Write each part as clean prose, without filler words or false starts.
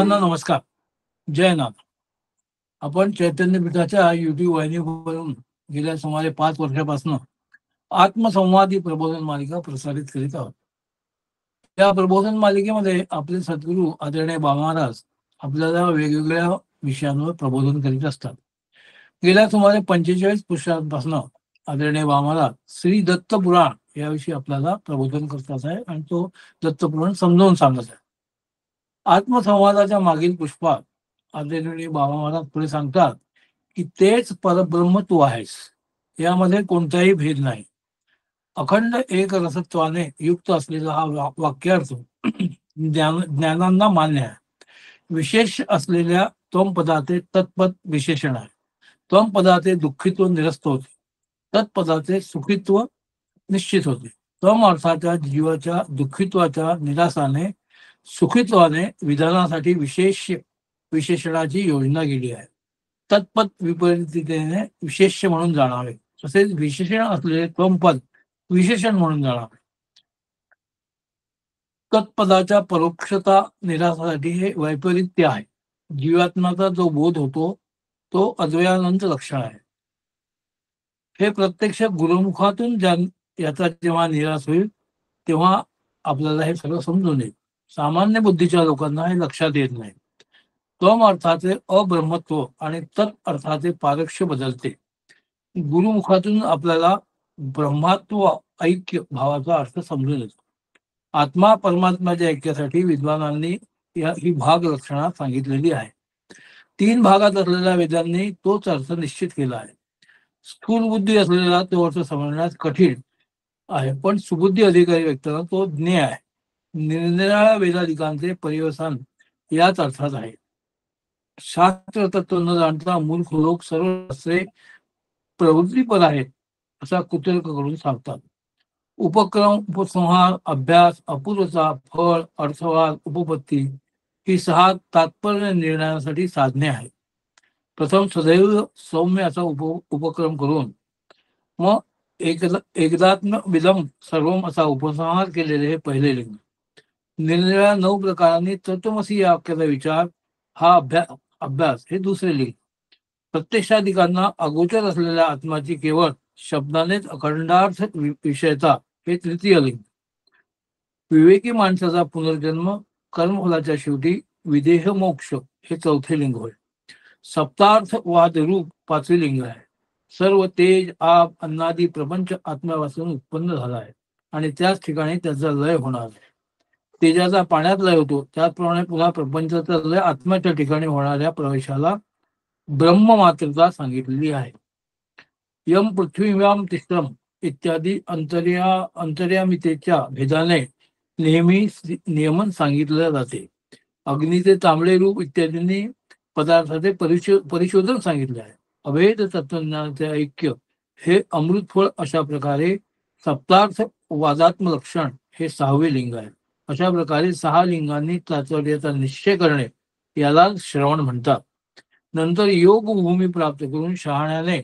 सर्वांना नमस्कार. जय नाथ. आपण चैतन्य पीठाच्या युट्यूब वाहिनीवरून गेल्या सुमारे 5 वर्षापासून आत्मसंवाद ही प्रबोधन मालिका प्रसारित करीत आहोत. या प्रबोधन मालिकेमध्ये आपले सद्गुरू आदरणीय बाबा महाराज आपल्याला वेगवेगळ्या विषयांवर प्रबोधन करीत असतात. गेल्या सुमारे 45 पुरुषांपासून आदरणीय बाबा महाराज श्री दत्त पुराण याविषयी आपल्याला प्रबोधन करतात आहे आणि तो दत्त पुराण समजावून सांगत आहे. आत्मसंवादाच्या मागील पुष्पात आदरणीय बाबा महाराज पुढे सांगतात की तेच परब्रह्म तू आहेस, यामध्ये कोणताही भेद नाही. अखंड एक रसत्वाने युक्त असलेला हा वाक्यार्थ ज्ञानांना मान्य आहे. विशेष असलेल्या त्वम पदाचे तत्पद विशेषण आहे. त्वम पदाचे दुःखित्व निरस्त होते, तत्पदाचे सुखित्व निश्चित होते. त्वम अर्थाच्या जीवाच्या दुःखित्वाच्या निरासाने सुखित्वाने विधानासाठी विशेषणाची योजना केली आहे. तत्पद विपरीततेने विशेष्य म्हणून जाणावे, तसेच विशेषण असलेले त्वमपद विशेषण म्हणून जाणावे. तत्पदाच्या परोक्षता निरासासाठी हे वैपरीत्य आहे. जीवात्म्याचा जो बोध होतो तो अद्वयानंत लक्षण आहे. हे प्रत्यक्ष गुरुमुखातून याचा जेव्हा निराश होईल तेव्हा आपल्याला हे सगळं समजून येईल. सामान्य बुद्धीच्या लोकांना हे लक्षात येत नाही. त्वम अर्थाचे अब्रह्मत्व आणि तत् अर्थाचे पारक्ष्य बदलते. गुरुमुखातून आपल्याला ब्रह्मात्व ऐक्य भावाचा अर्थ समजून येतो. आत्मा परमात्म्याच्या ऐक्यासाठी विद्वानांनी ही भाग लक्षणात सांगितलेली आहे. 3 भागात असलेल्या वेदांनी तोच अर्थ निश्चित केला आहे. स्थूल बुद्धी असलेला तो अर्थ समजण्यास कठीण आहे, पण सुबुद्धी अधिकारी व्यक्तीला तो ज्ञेय आहे. निरनिराळ्या वेदाधिकांचे पर्यवसान याच अर्थात आहे. शास्त्र तत्व न जाणता मूर्ख लोक सर्व शास्त्रे प्रवृत्तीपर आहेत असा कुतर्क करून सांगतात. उपक्रम, उपसंहार, अभ्यास, अपूर्वता, फळ, अर्थवाद, उपपत्ती ही 6 तात्पर्य निर्णयासाठी साधने आहेत. प्रथम सदैव सौम्य असा उपक्रम करून मग एकदात्म विदम सर्वम असा उपसंहार केलेले हे पहिले लिंग. निरनिराळ्या 9 प्रकारांनी तत्वमसी या वाक्याचा विचार हा अभ्यास हे दुसरे लिंग. प्रत्यक्षाधिकांना अगोचर असलेल्या आत्माची केवळ शब्दानेच अखंडार्थ विषयता हे तृतीय लिंग. विवेकी माणसाचा पुनर्जन्म कर्मफलाच्या शेवटी विदेह मोक्ष हे चौथे लिंग होय. सप्तार्थ वादरूप 5वे लिंग आहे. सर्व तेज, आप, अन्नादी प्रपंच आत्म्यापासून उत्पन्न झाला आहे आणि त्याच ठिकाणी त्याचा लय होणार आहे. तेजाचा पाण्यात लय होतो, त्याचप्रमाणे पुन्हा प्रपंचाचा लय आत्म्याच्या ठिकाणी होणाऱ्या प्रवेशाला ब्रह्ममात्रता सांगितलेली आहे. यम पृथ्वीव्याम तिस्रम इत्यादी अंतर्यामितेच्या भेदाने नेहमी नियमन सांगितले जाते. अग्नीचे तांबडे रूप इत्यादींनी पदार्थाचे परिशोधन सांगितले आहे. अभेद तत्वज्ञानाचे ऐक्य हे अमृतफळ अशा प्रकारे सप्तार्थ वादात्म लक्षण हे 6वे लिंग आहे. अशा प्रकारे 6 लिंगांनी चातुर्याचा निश्चय करणे याला श्रवण म्हणतात. नंतर योग भूमी प्राप्त करून शहाण्याने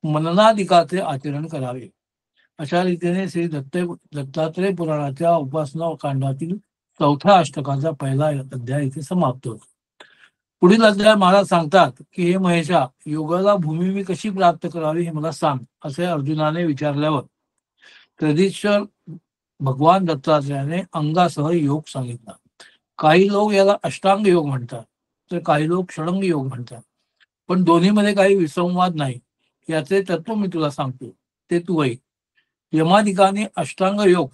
मननाधिकाचे आचरण करावे. अशा रीतीने श्री दत्तात्रय पुराणाच्या उपासना कांडातील 4थ्या अष्टकाचा पहिला अध्याय इथे समाप्त होतो. पुढील अध्याय महाराज सांगतात की हे महेशा, योगाला भूमी मी कशी प्राप्त करावी हे मला सांग, असे अर्जुनाने विचारल्यावर तदीश्वर भगवान दत्तात्रयाने अंगासह योग सांगितला. काही लोक याला अष्टांग योग म्हणतात, तर काही लोक षडंग योग म्हणतात, पण दोन्हीमध्ये काही विसंवाद नाही. याचे तत्व मी तुला सांगतो, ते तू ऐक. यमाधिकाने अष्टांग योग,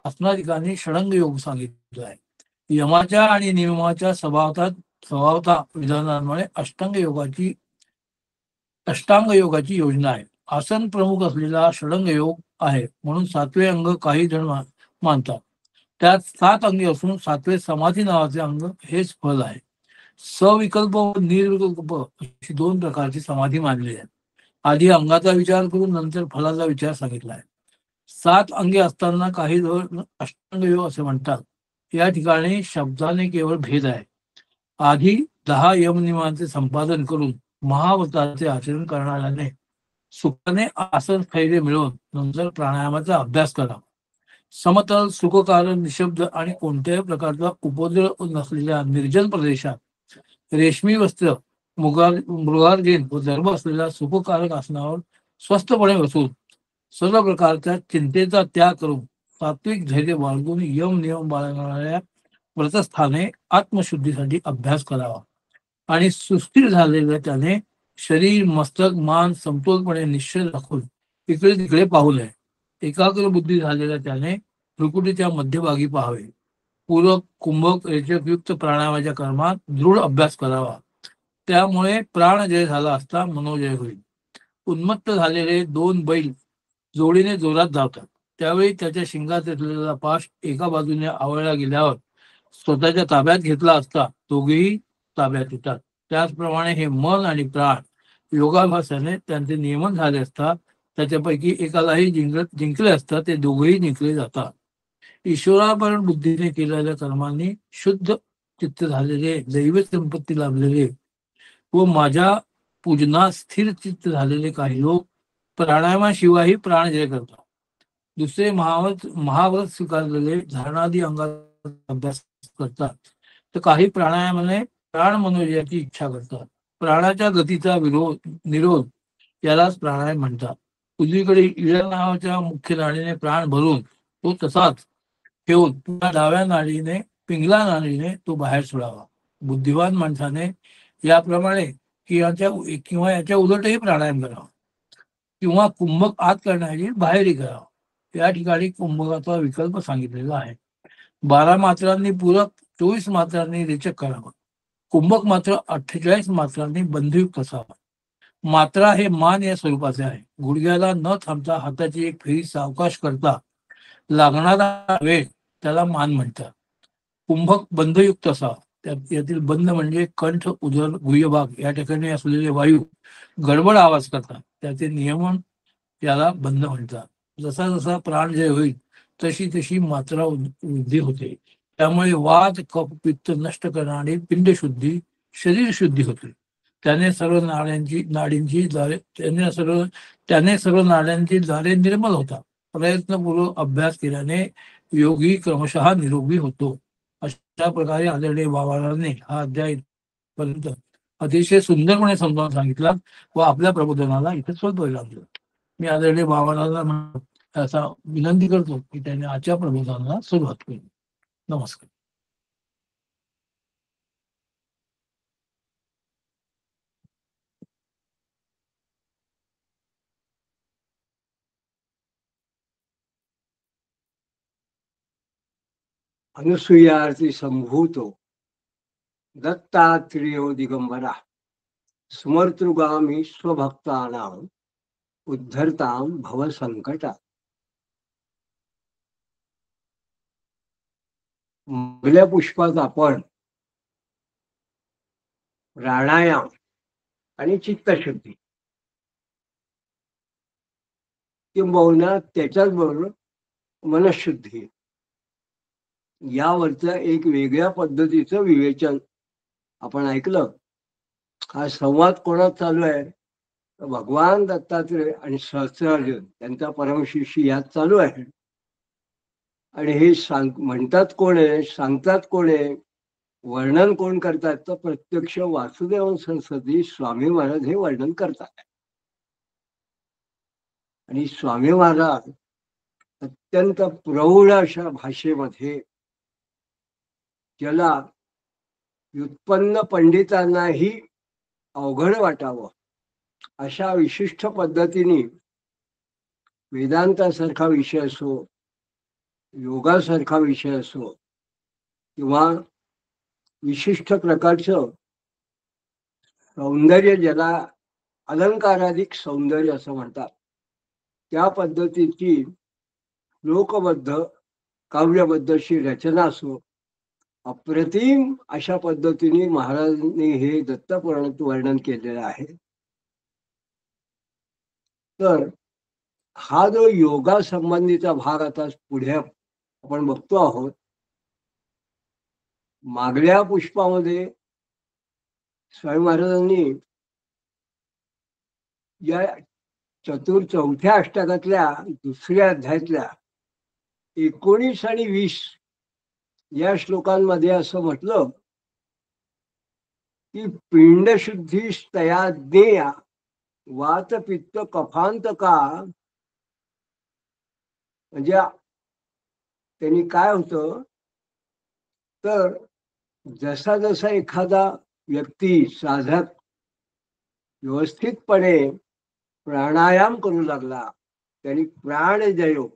आसनाधिकाने षडंग योग सांगितला आहे. यमाच्या आणि नियमाच्या स्वभावता विधानांमुळे अष्टांग योगाची योजना आहे. आसन प्रमुख असलेला षडंग योग आहे, म्हणून 7वे अंग काही जण मानतात. त्यात 7 अंगे असून 7वे समाधी नावाचे अंग हेच फल आहे. सविकल्प व निर्विकल्प अशी 2 प्रकारची समाधी मानली आहे. आधी अंगाचा विचार करून नंतर फलाचा विचार सांगितला आहे. 7 अंगे असताना काही जण अष्टांग योग असे म्हणतात. या ठिकाणी शब्दाने केवळ भेद आहे. आधी 10 यमनियमांचे संपादन करून महाव्रताचे आचरण करणाऱ्याने सुखाने आसन स्थैर्य मिळवून नंतर प्राणायामाचा अभ्यास करा. समतल, सुखकारण, निशब्द आणि कोणत्याही प्रकारचा उपद्रव नसलेल्या निर्जन प्रदेशात रेशमी वस्त्र, मृगार्जिन व गर्भ असलेल्या सुखकारक आसनावर स्वस्थपणे बसून सर्व प्रकारच्या चिंतेचा त्याग करून सात्विक धैर्य बाळगून यम नियम बाळगणाऱ्या व्रतस्थाने आत्मशुद्धीसाठी अभ्यास करावा आणि सुस्थिर झालेल्या त्याने शरीर मस्तक मान समतोलपणे निश्चय राखून इकडे तिकडे पाहू नये. एकाग्र बुद्धी झालेल्या त्याने भ्रुकुटीच्या मध्यभागी पाहावे. पूरक कुंभक रेचकयुक्त प्राणायामाच्या कर्मात दृढ अभ्यास करावा. त्यामुळे प्राणजय झाला असता मनोजय होईल. उन्मत्त झालेले दोन बैल जोडीने जोरात धावतात. त्यावेळी त्याच्या शिंगात असलेला पाश एका बाजूने आवळला गेल्यावर स्वतःच्या ताब्यात घेतला असता दोघेही ताब्यात येतात. त्याचप्रमाणे हे मन आणि प्राण योगाभ्यासाने त्यांचे नियमन झाले असता त्याच्यापैकी एकालाही जिंकले असता ते दोघेही जिंकले जातात. ईश्वरापरण बुद्धीने केलेल्या कर्मांनी शुद्ध चित्त झालेले, दैव संपत्ती लाभलेले व माझ्या पूजनात स्थिर चित्त झालेले काही लोक प्राणायामाशिवायही प्राणजय करतात. दुसरे महाव्रत स्वीकारलेले धारणादी अंगाचा अभ्यास करतात, तर काही प्राणायामाने प्राण मनोजयाची इच्छा करतात. प्राणाच्या गतीचा निरोध यालाच प्राणायाम म्हणतात. उजवीकडे इळ्या नावाच्या मुख्य नाडीने प्राण भरून तो तसाच ठेवून पुन्हा डाव्या नाडीने पिंगला नाडीने तो बाहेर सोडावा. बुद्धिवान माणसाने याप्रमाणे किंवा याच्या उलटही प्राणायाम करावा किंवा कुंभक आत करण्याची बाहेरही करावा. या ठिकाणी कुंभकाचा विकल्प सांगितलेला आहे. 12 मात्रांनी पूरक, 24 मात्रांनी रेचक करावा. कुंभक मात्र 48 मात्रांनी बंधयुक्त असावा. मात्रा हे मान या स्वरूपाचे आहे. गुडघ्याला न थांबता हाताची एक फेरी सावकाश करता लागणारा वेळ त्याला मान म्हणतात. कुंभक बंधयुक्त असावा. यातील बंध म्हणजे कंठ, उदर, गुह्यभाग या ठिकाणी असलेले वायू गडबड आवाज करतात, त्याचे नियमन याला बंध म्हणतात. जसा जसा प्राणजय होईल तशी तशी मात्रा वृद्धी होते. त्यामुळे वात कफ पित्त नष्ट करणारी पिंडशुद्धी शरीर शुद्धी होते. त्याने सर्व नाड्यांची द्वारे निर्मल होतात. प्रयत्नपूर्वक अभ्यास केल्याने योगी क्रमशः निरोगी होतो. अशा प्रकारे आदरणीय बाबांनी हा अध्याय पर्यंत अतिशय सुंदरपणे समजावून सांगितला व आपल्या प्रबोधनाला इथे स्वल्प लागलं. मी आदरणीय बाबांना असा विनंती करतो की त्यांनी आजच्या प्रबोधनाला सुरुवात केली. नमस्कार. अनुसूयार्थी संभूतो दत्तात्रेयो दिगंबरा स्मर्तृगामी स्वभक्तानां उद्धरतां भव संकटा. मागल्या पुष्पात आपण प्राणायाम आणि चित्तशुद्धी किंबहुना त्याच्याच बरोबर मनशुद्धी यावरचं एक वेगळ्या पद्धतीचं विवेचन आपण ऐकलं. हा संवाद कोणात चालू आहे? भगवान दत्तात्रेय आणि सहस्त्रार्जुन त्यांचा परमशिष्य यात चालू आहे. आणि हे म्हणतात कोण आहे, सांगतात कोण आहे, वर्णन कोण करतात? तर प्रत्यक्ष वासुदेव सरस्वती स्वामी महाराज हे वर्णन करतात. आणि स्वामी महाराज अत्यंत प्रौढ अशा भाषेमध्ये ज्याला व्युत्पन्न पंडितांनाही अवघड वाटावं अशा विशिष्ट पद्धतीने वेदांतासारखा विषय असो, योगासारखा विषय असो किंवा विशिष्ट प्रकारचं सौंदर्य ज्याला अलंकाराधिक सौंदर्य असं म्हणतात, त्या पद्धतीची लोकबद्ध काव्यबद्ध अशी रचना असो, अप्रतिम अशा पद्धतीने महाराजांनी हे दत्तपुराणात वर्णन केलेलं आहे. तर हा जो योगा संबंधीचा भाग आता पुढे आपण बघतो आहोत. मागल्या पुष्पामध्ये स्वामी महाराजांनी या चौथ्या अष्टकातल्या दुसऱ्या अध्यायातल्या 19 आणि 20 या श्लोकांमध्ये असं म्हटलं की पिंडशुद्धी तया ज्ञेया वात पित्त कफांतका. म्हणजे त्यांनी काय होतं तर जसा जसा एखादा व्यक्ती साधक व्यवस्थितपणे प्राणायाम करू लागला, त्यांनी प्राणजयो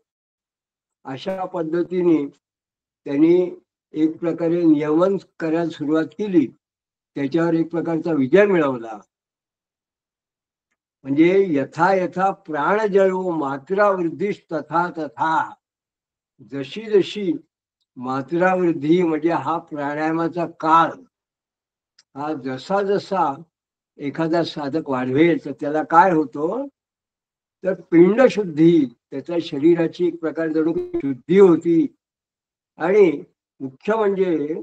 अशा पद्धतीने त्यांनी एक प्रकारे नियमन करायला सुरुवात केली, त्याच्यावर एक प्रकारचा विजय मिळवला. म्हणजे यथा यथा प्राणजयो मात्रावृद्धी तथा तथा, जशी जशी मात्रावृद्धी म्हणजे हा प्राणायामाचा काळ, हा जसा जसा एखादा साधक वाढवेल तर त्याला काय होतं तर पिंड शुद्धी, त्याच्या शरीराची एक प्रकारे जणू शुद्धी होती. आणि मुख्य म्हणजे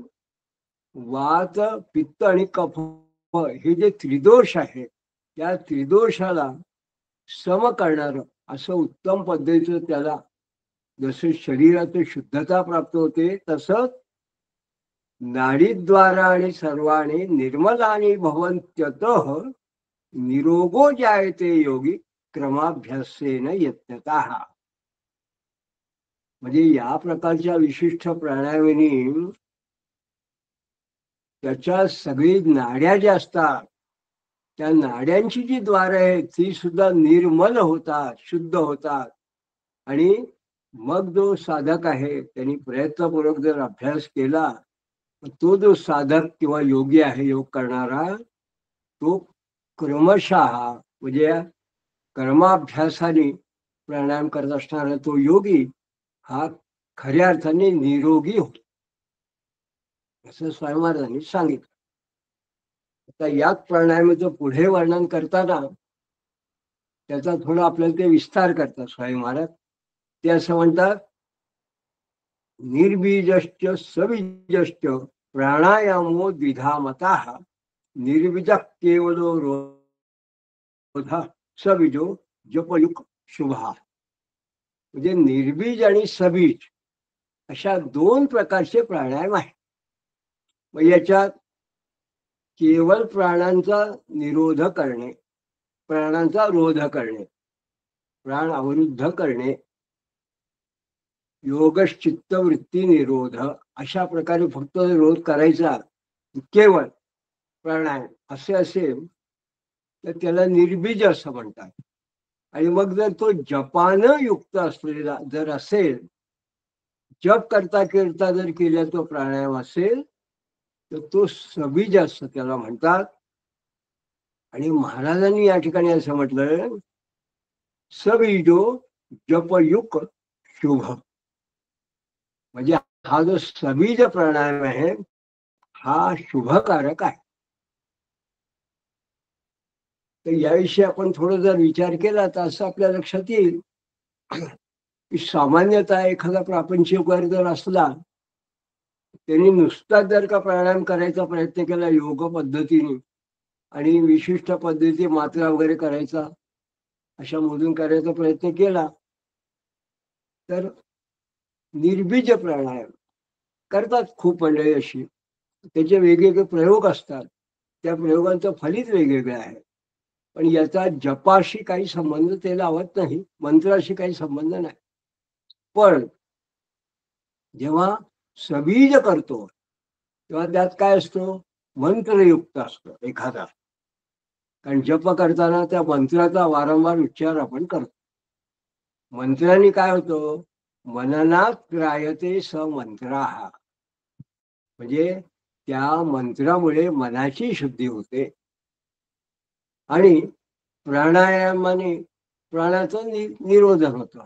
वात पित्त आणि कफ हे जे त्रिदोष आहे त्या त्रिदोषाला सम करणारं असं उत्तम पद्धतीचं त्याला जसं शरीराची शुद्धता प्राप्त होते, तसंच नाडीद्वारा आणि सर्वाणी निर्मलानी भवन्त्यतः निरोगो जायते योगी क्रमाभ्यासेन यत्नतः. म्हणजे या प्रकारच्या विशिष्ट प्राणायामाने त्याच्या सगळी नाड्या ज्या असतात त्या नाड्यांची जी द्वारे आहेत ती सुद्धा निर्मल होतात, शुद्ध होतात. आणि मग जो साधक आहे त्यांनी प्रयत्नपूर्वक जर अभ्यास केला, तो जो साधक किंवा योगी आहे योग करणारा, तो क्रमशः म्हणजे कर्माभ्यासाने प्राणायाम करत असणारा तो योगी हा खऱ्या अर्थाने निरोगी होतो, असं स्वामी महाराजांनी सांगितलं. आता याच प्राणायामाचं पुढे वर्णन करताना त्याचा थोडा आपल्याला ते विस्तार करतात स्वामी महाराज. ते असं म्हणतात, निर्बीजश्च सबीजश्च प्राणायामो द्विधा मताः निर्बीज केवलो रोधा सबीजो जपयुक शुभा. म्हणजे निर्बीज आणि सबीज अशा दोन प्रकारचे प्राणायाम आहेत. मग याच्यात केवळ प्राणांचा निरोध करणे, प्राणांचा रोध करणे, प्राण अवरुद्ध करणे, योगश्चित्त वृत्ती निरोध अशा प्रकारे फक्त रोध करायचा केवळ प्राणायाम असे असेल तर त्याला निर्बीज असं म्हणतात. आणि मग जर तो जपानं युक्त असलेला जर असेल, जप करता करता जर केला तो प्राणायाम असेल तर तो सबीज असं त्याला म्हणतात. आणि महाराजांनी या ठिकाणी असं म्हटलं, सबीजो जपयुक शुभ. म्हणजे हा जो सबीज प्राणायाम आहे हा शुभकारक आहे. तर याविषयी आपण थोडं जर विचार केला तर असं आपल्या लक्षात येईल की सामान्यतः एखादा प्रापंचिक वर्ग जर असला, त्यांनी नुसता जर का प्राणायाम करायचा प्रयत्न केला योग पद्धतीने आणि विशिष्ट पद्धती मात्रा वगैरे करायचा अशा मधून करायचा प्रयत्न केला तर निर्बीज प्राणायाम करतात खूप मंडळी अशी, त्याचे वेगवेगळे प्रयोग असतात, त्या प्रयोगांचं फलित वेगवेगळे आहे. पण याचा जपाशी काही संबंध ते लावत नाही, मंत्राशी काही संबंध नाही. पण जेव्हा सबीज करतो तेव्हा त्यात काय असतो, मंत्रयुक्त असतो एखादा. कारण जप करताना त्या मंत्राचा वारंवार उच्चार आपण करतो. मंत्राने काय होतं, मननात त्रायते स मंत्राः. म्हणजे त्या मंत्रामुळे मनाची शुद्धी होते. आणि प्राणायामाने प्राणाचं निरोधन होतं.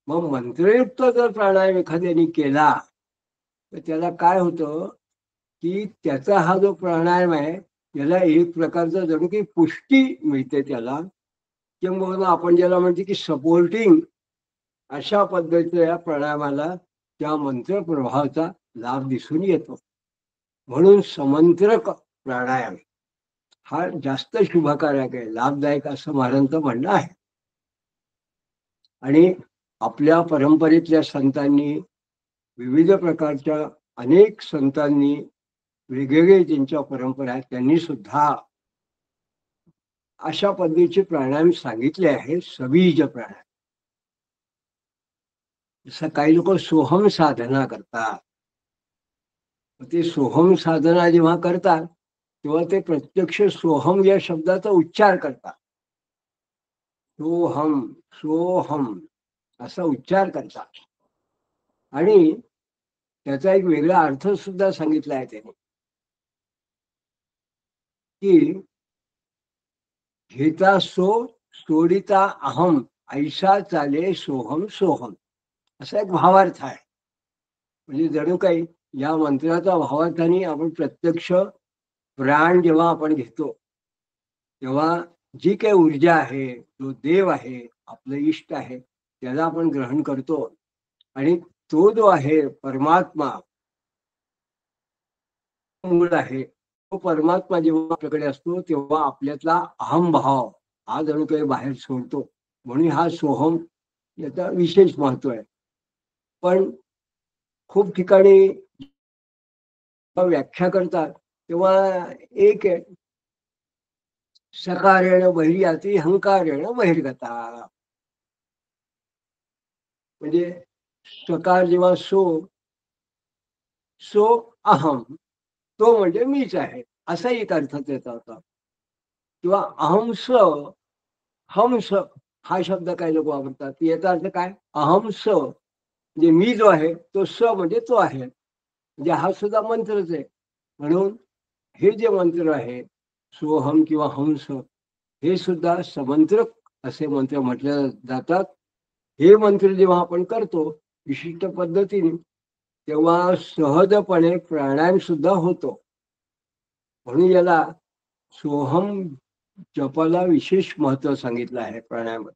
मग मंत्रयुक्त जर प्राणायाम एखाद्याने केला तर त्याला काय होतं की त्याचा हा जो प्राणायाम आहे याला एक प्रकारचं जणू की पुष्टी मिळते त्याला, किंवा आपण ज्याला म्हणतो की सपोर्टिंग अशा पद्धतीच्या या प्राणायामाला त्या मंत्र प्रभावाचा लाभ दिसून येतो. म्हणून समंत्रक प्राणायाम हा जास्त शुभकारक आहे, लाभदायक असं महाराजांचं म्हणणं आहे. आणि आपल्या परंपरेतल्या संतांनी, विविध प्रकारच्या अनेक संतांनी वेगवेगळे त्यांच्या परंपरा आहेत, त्यांनी सुद्धा अशा पद्धतीचे प्राणायाम सांगितले आहे, सबीज प्राणायाम. जसं काही लोक सोहम साधना करतात. ते सोहम साधना जेव्हा करतात तेव्हा ते प्रत्यक्ष सोहम या शब्दाचा उच्चार करतात. सोहम, सोहम असा उच्चार करतात आणि त्याचा एक वेगळा अर्थ सुद्धा सांगितला आहे त्याने, की घेता सो सोडिता अहम ऐसा चाले सोहम सोहम, असा एक भावार्थ आहे. म्हणजे जणू काही या मंत्राचा भावार्थाने आपण प्रत्यक्ष प्राण जेव्हा आपण घेतो तेव्हा जी काही ऊर्जा आहे, जो देव आहे, आपलं इष्ट आहे, त्याला आपण ग्रहण करतो आणि तो जो आहे परमात्मा मूळ आहे, तो परमात्मा जेव्हा आपल्याकडे असतो तेव्हा आपल्यातला अहमभाव हा जणू काही बाहेर सोडतो. म्हणून हा सोहम याचा विशेष महत्व आहे. पण खूप ठिकाणी व्याख्या करतात तेव्हा एक आहे, सकारेण बहिर्याती हंकारेण बहिर्गता. म्हणजे सकार जेव्हा सो अहम, तो म्हणजे मीच आहे, असा एक अर्थ त्याचा होता. किंवा अहंस, हंस हा शब्द काही लोक वापरतात. याचा अर्थ काय, अहंस म्हणजे मी जो आहे तो स म्हणजे तो आहे, म्हणजे हा सुद्धा मंत्रच आहे. म्हणून हे जे मंत्र आहे सोहम किंवा हंस, हे सुद्धा समंत्रक असे मंत्र म्हटले जातात. हे मंत्र जेव्हा आपण करतो विशिष्ट पद्धतीने तेव्हा सहजपणे प्राणायाम सुद्धा होतो. म्हणून याला सोहम जपाला विशेष महत्व सांगितलं आहे प्राणायामात.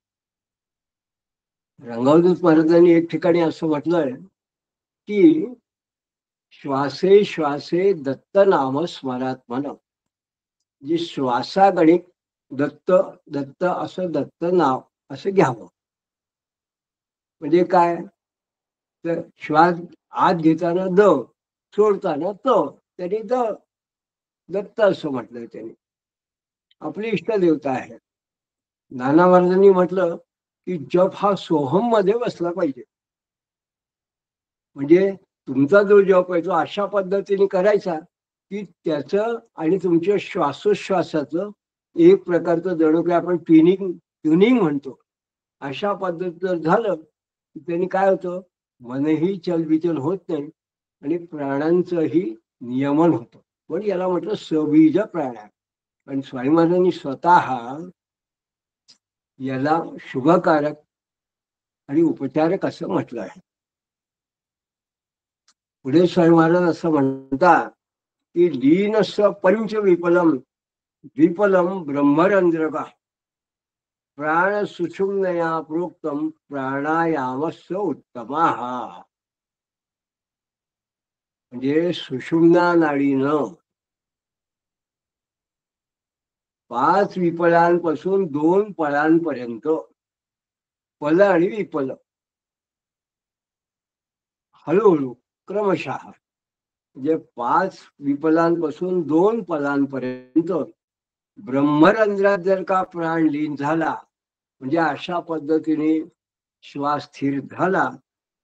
रंगावधूत महाराजांनी एक ठिकाणी असं म्हटलंय की श्वासे श्वासे दत्त नाम स्मरात्मन, जी श्वासागणिक दत्त दत्त असं दत्त नाव असं घ्यावं. म्हणजे काय, तर श्वास आत घेताना द, सोडताना त, त्यांनी दत्त असं म्हटलंय. त्यांनी आपली इष्टदेवता आहे. नाना महाराजांनी म्हटलं की जप हा सोहम मध्ये बसला पाहिजे. म्हणजे तुमचा जो जप आहे तो अशा पद्धतीने करायचा की त्याचं आणि तुमच्या श्वासोश्वासाचं एक प्रकारचं जणू काही आपण ट्युनिंग म्हणतो, अशा पद्धतीत जर झालं की त्यांनी काय होतं, मनही चलबिचल होत नाही आणि प्राणांचंही नियमन होतं. पण याला म्हटलं सबीज प्राणायाम. आणि स्वामी महाराजांनी स्वतः याला शुभकारक आणि उपचारक असं म्हटलं आहे. पुढे स्वामी महाराज असं म्हणतात की लीनस पंच विपलम विपलम ब्रह्मरंध्रका प्राण सुषुम्नया प्रोक्तम प्राणायामस्स उत्तमा. म्हणजे सुषुम्ना नाडीनं 5 विपलांपासून 2 पळांपर्यंत, पल आणि विपल हळूहळू क्रमशः, म्हणजे 5 विपलांपासून 2 पलांपर्यंत ब्रह्मरंध्रात जर का प्राण लीन झाला, म्हणजे अशा पद्धतीने श्वास स्थिर झाला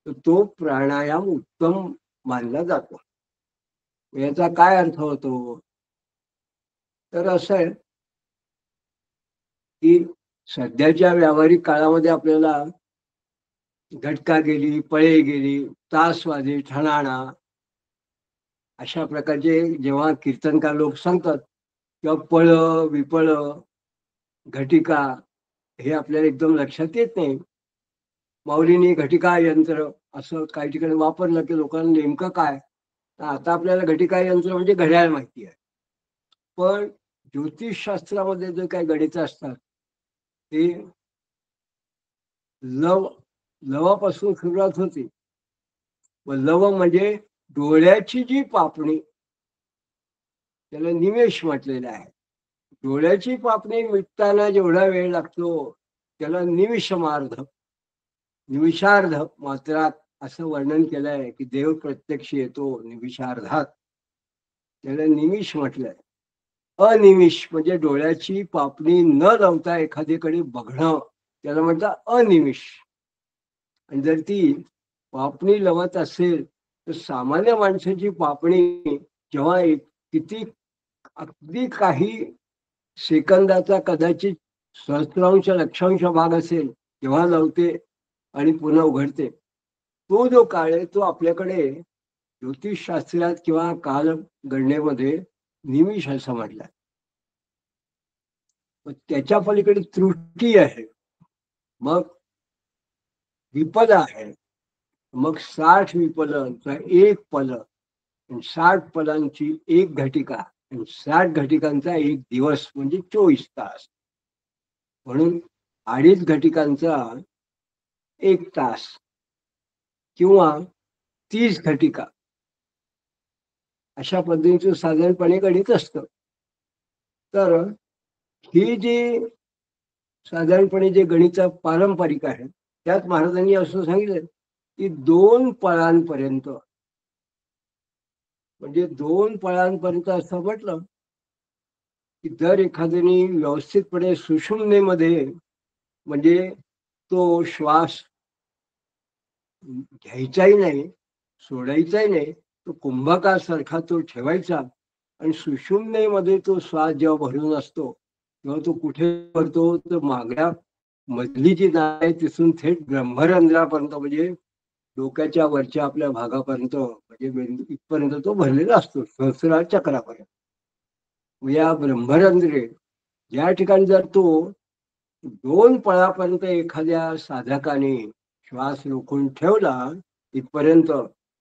तर तो प्राणायाम उत्तम मानला जातो. याचा काय अर्थ होतो, तर असं आहे की सध्याच्या व्यावहारिक काळामध्ये आपल्याला घटका गेली, पळे गेली, तास वाजे, ठणाणा अशा प्रकारचे जेव्हा कीर्तनकार लोक सांगतात किंवा पळ विपळ घटिका, हे आपल्याला एकदम लक्षात येत नाही. माऊलींनी घटिका यंत्र असं काही ठिकाणी वापरलं की लोकांना नेमकं काय, तर आता आपल्याला घटिका यंत्र म्हणजे घड्याळ माहिती आहे. पण ज्योतिषशास्त्रामध्ये जे काही गणित असतात ते लवापासून सुरुवात होती. व लव म्हणजे डोळ्याची जी पापणी, त्याला निमेष म्हटलेलं आहे. डोळ्याची पापणी मिटताना जेवढा वेळ लागतो त्याला निमिषार्ध मात्रात असं वर्णन केलंय की देव प्रत्यक्ष येतो निमिषार्धात. त्याला निमिष म्हटलंय. अनिमिष म्हणजे डोळ्याची पापणी न लावता एखाद्याकडे बघणं, त्याला म्हणतात अनिमिष. आणि जर ती पापणी लावत असेल तर सामान्य माणसाची पापणी जेव्हा किती अगदी काही सेकंदाचा कदाचित सहस्रांश लक्षांश भाग असेल तेव्हा लावते आणि पुन्हा उघडते. तो जो काळ आहे तो आपल्याकडे ज्योतिषशास्त्रात किंवा काल गणनेमध्ये निमिष असं म्हटलं. त्याच्या पलीकडे त्रुटी आहे, मग विपद आहे, मग 60 विपलांचा एक पल, 60 पलांची एक घटिका आणि 60 घटिकांचा एक दिवस म्हणजे 24 तास. म्हणून 2.5 घटिकांचा एक तास किंवा 30 घटिका अशा पद्धतीचं साधारणपणे गणित असतं. तर ही जी साधारणपणे जे गणित पारंपरिक आहे त्यात महाराजांनी असं सांगितलं की 2 पळांपर्यंत, म्हणजे 2 पळांपर्यंत असं म्हटलं की जर एखाद्याने व्यवस्थितपणे सुषुम्नेमध्ये म्हणजे तो श्वास घ्यायचाही नाही सोडायचाही नाही, तो कुंभकासारखा तो ठेवायचा आणि सुषुम्नेमध्ये तो श्वास जेव्हा भरून असतो तेव्हा तो कुठे भरतो तर मागल्या मधली जी नाळ आहे तिथून थेट ब्रह्मरंध्रापर्यंत म्हणजे डोक्याच्या वरच्या आपल्या भागापर्यंत म्हणजे इथपर्यंत तो भरलेला असतो, सहस्रार चक्रापर्यंत. या ब्रह्मरंध्रे या ठिकाणी जर तो 2 पळापर्यंत एखाद्या साधकाने श्वास रोखून ठेवला, इथपर्यंत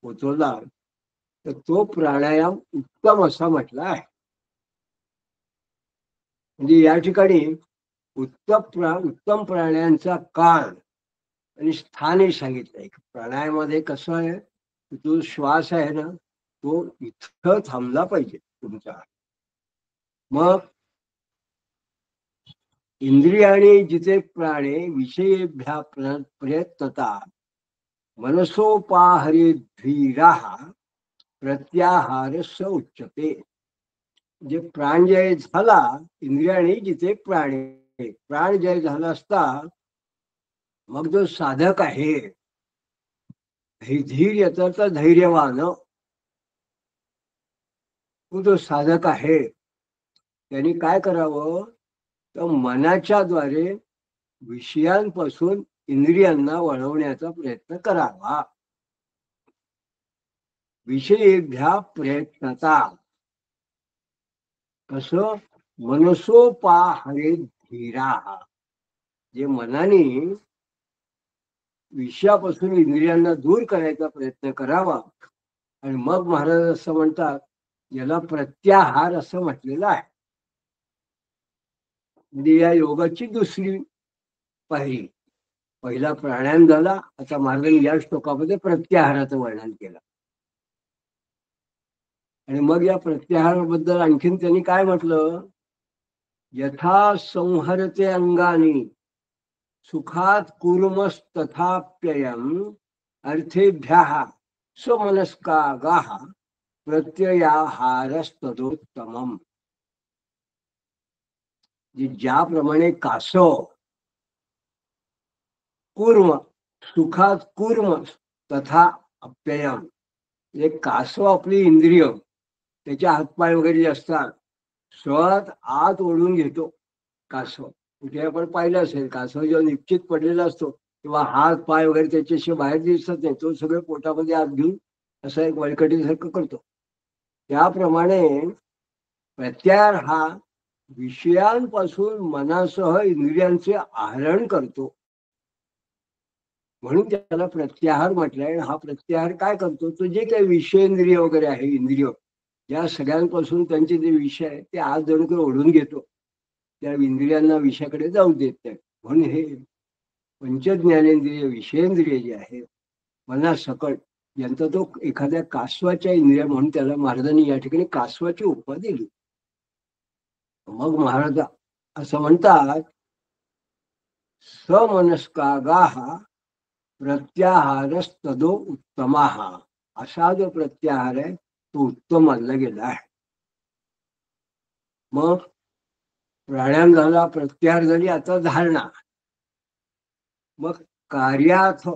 पोचवला, तर तो प्राणायाम उत्तम असा म्हटला आहे. म्हणजे या ठिकाणी उत्तम प्राणायांचा काळ आणि स्थानही सांगितलंय. प्राणायामध्ये कसं आहे, जो श्वास आहे ना तो इथं थांबला पाहिजे तुमचा. मग इंद्रियाने जिथे प्राणे विषयेभ्या प्रयत्नता मनसोपाहरे धीरा प्रत्याहार स उच्चते. म्हणजे प्राणजय झाला इंद्रियाने जिथे प्राणजय झाला असता मग जो साधक आहे धीर्य तर धैर्यवान, तो जो साधक आहे त्यांनी काय करावं तर मनाच्या द्वारे विषयांपासून इंद्रियांना वळवण्याचा प्रयत्न करावा. विषयेभ्या प्रयत्नता कसं मनसोपाहरे धीरा, जे मनाने विषयापासून इंद्रियांना दूर करायचा प्रयत्न करावा. आणि मग महाराज असं म्हणतात याला प्रत्याहार असं म्हटलेलं आहे. म्हणजे या योगाची दुसरी पायरी. पहिला प्राणायाम झाला, आता महाराजांनी या श्लोकामध्ये प्रत्याहाराचं वर्णन केलं. आणि मग या प्रत्याहाराबद्दल आणखीन त्यांनी काय म्हटलं, यथा संहरते अंगानी सुखात कुर्मस्तथाप्ययम् अर्थेभ्यः स्वमनस्कागाः प्रत्ययाहारस्तदोत्तमम्. ज्याप्रमाणे कासव कूर्म सुखात कूर्म तथा अप्ययम, एक कासव आपली इंद्रिय त्याच्या हातपाय वगैरे जे असतात स्वत आत ओढून घेतो. कासव कुठे आपण पाहिलं असेल, कासव जेव्हा निश्चित पडलेला असतो किंवा हात पाय वगैरे त्याच्याशिवाय बाहेर दिसत नाही, तो सगळं पोटामध्ये आत घेऊन असं एक वळकटीसारखं करतो. त्याप्रमाणे प्रत्याहार हा विषयांपासून मनासह इंद्रियांचे आहरण करतो, म्हणून त्याला प्रत्याहार म्हटलंय. हा प्रत्याहार काय करतो, तो जे काही विषयेंद्रिय वगैरे आहे, इंद्रिय या सगळ्यांपासून त्यांचे जे विषय आहे ते आज जणू ओढून घेतो, त्या इंद्रियांना विषयाकडे जाऊ देत नाही. म्हणून हे पंचज्ञानेंद्रिय विषयेंद्रिय जे आहे मनासकट यांचा तो एखाद्या कासवाच्या इंद्रिया म्हणून त्याला महाराजांनी या ठिकाणी कासवाची उपमा दिली. मग महाराज असं म्हणतात समनस्कागाः प्रत्याहारस्तदो उत्तमाः. असा जो प्रत्याहार आहे तो उत्तम मानला गेला आहे. मग प्राणायाम झाला, प्रत्याहार झाली, आता धारणा. मग कार्यार्थ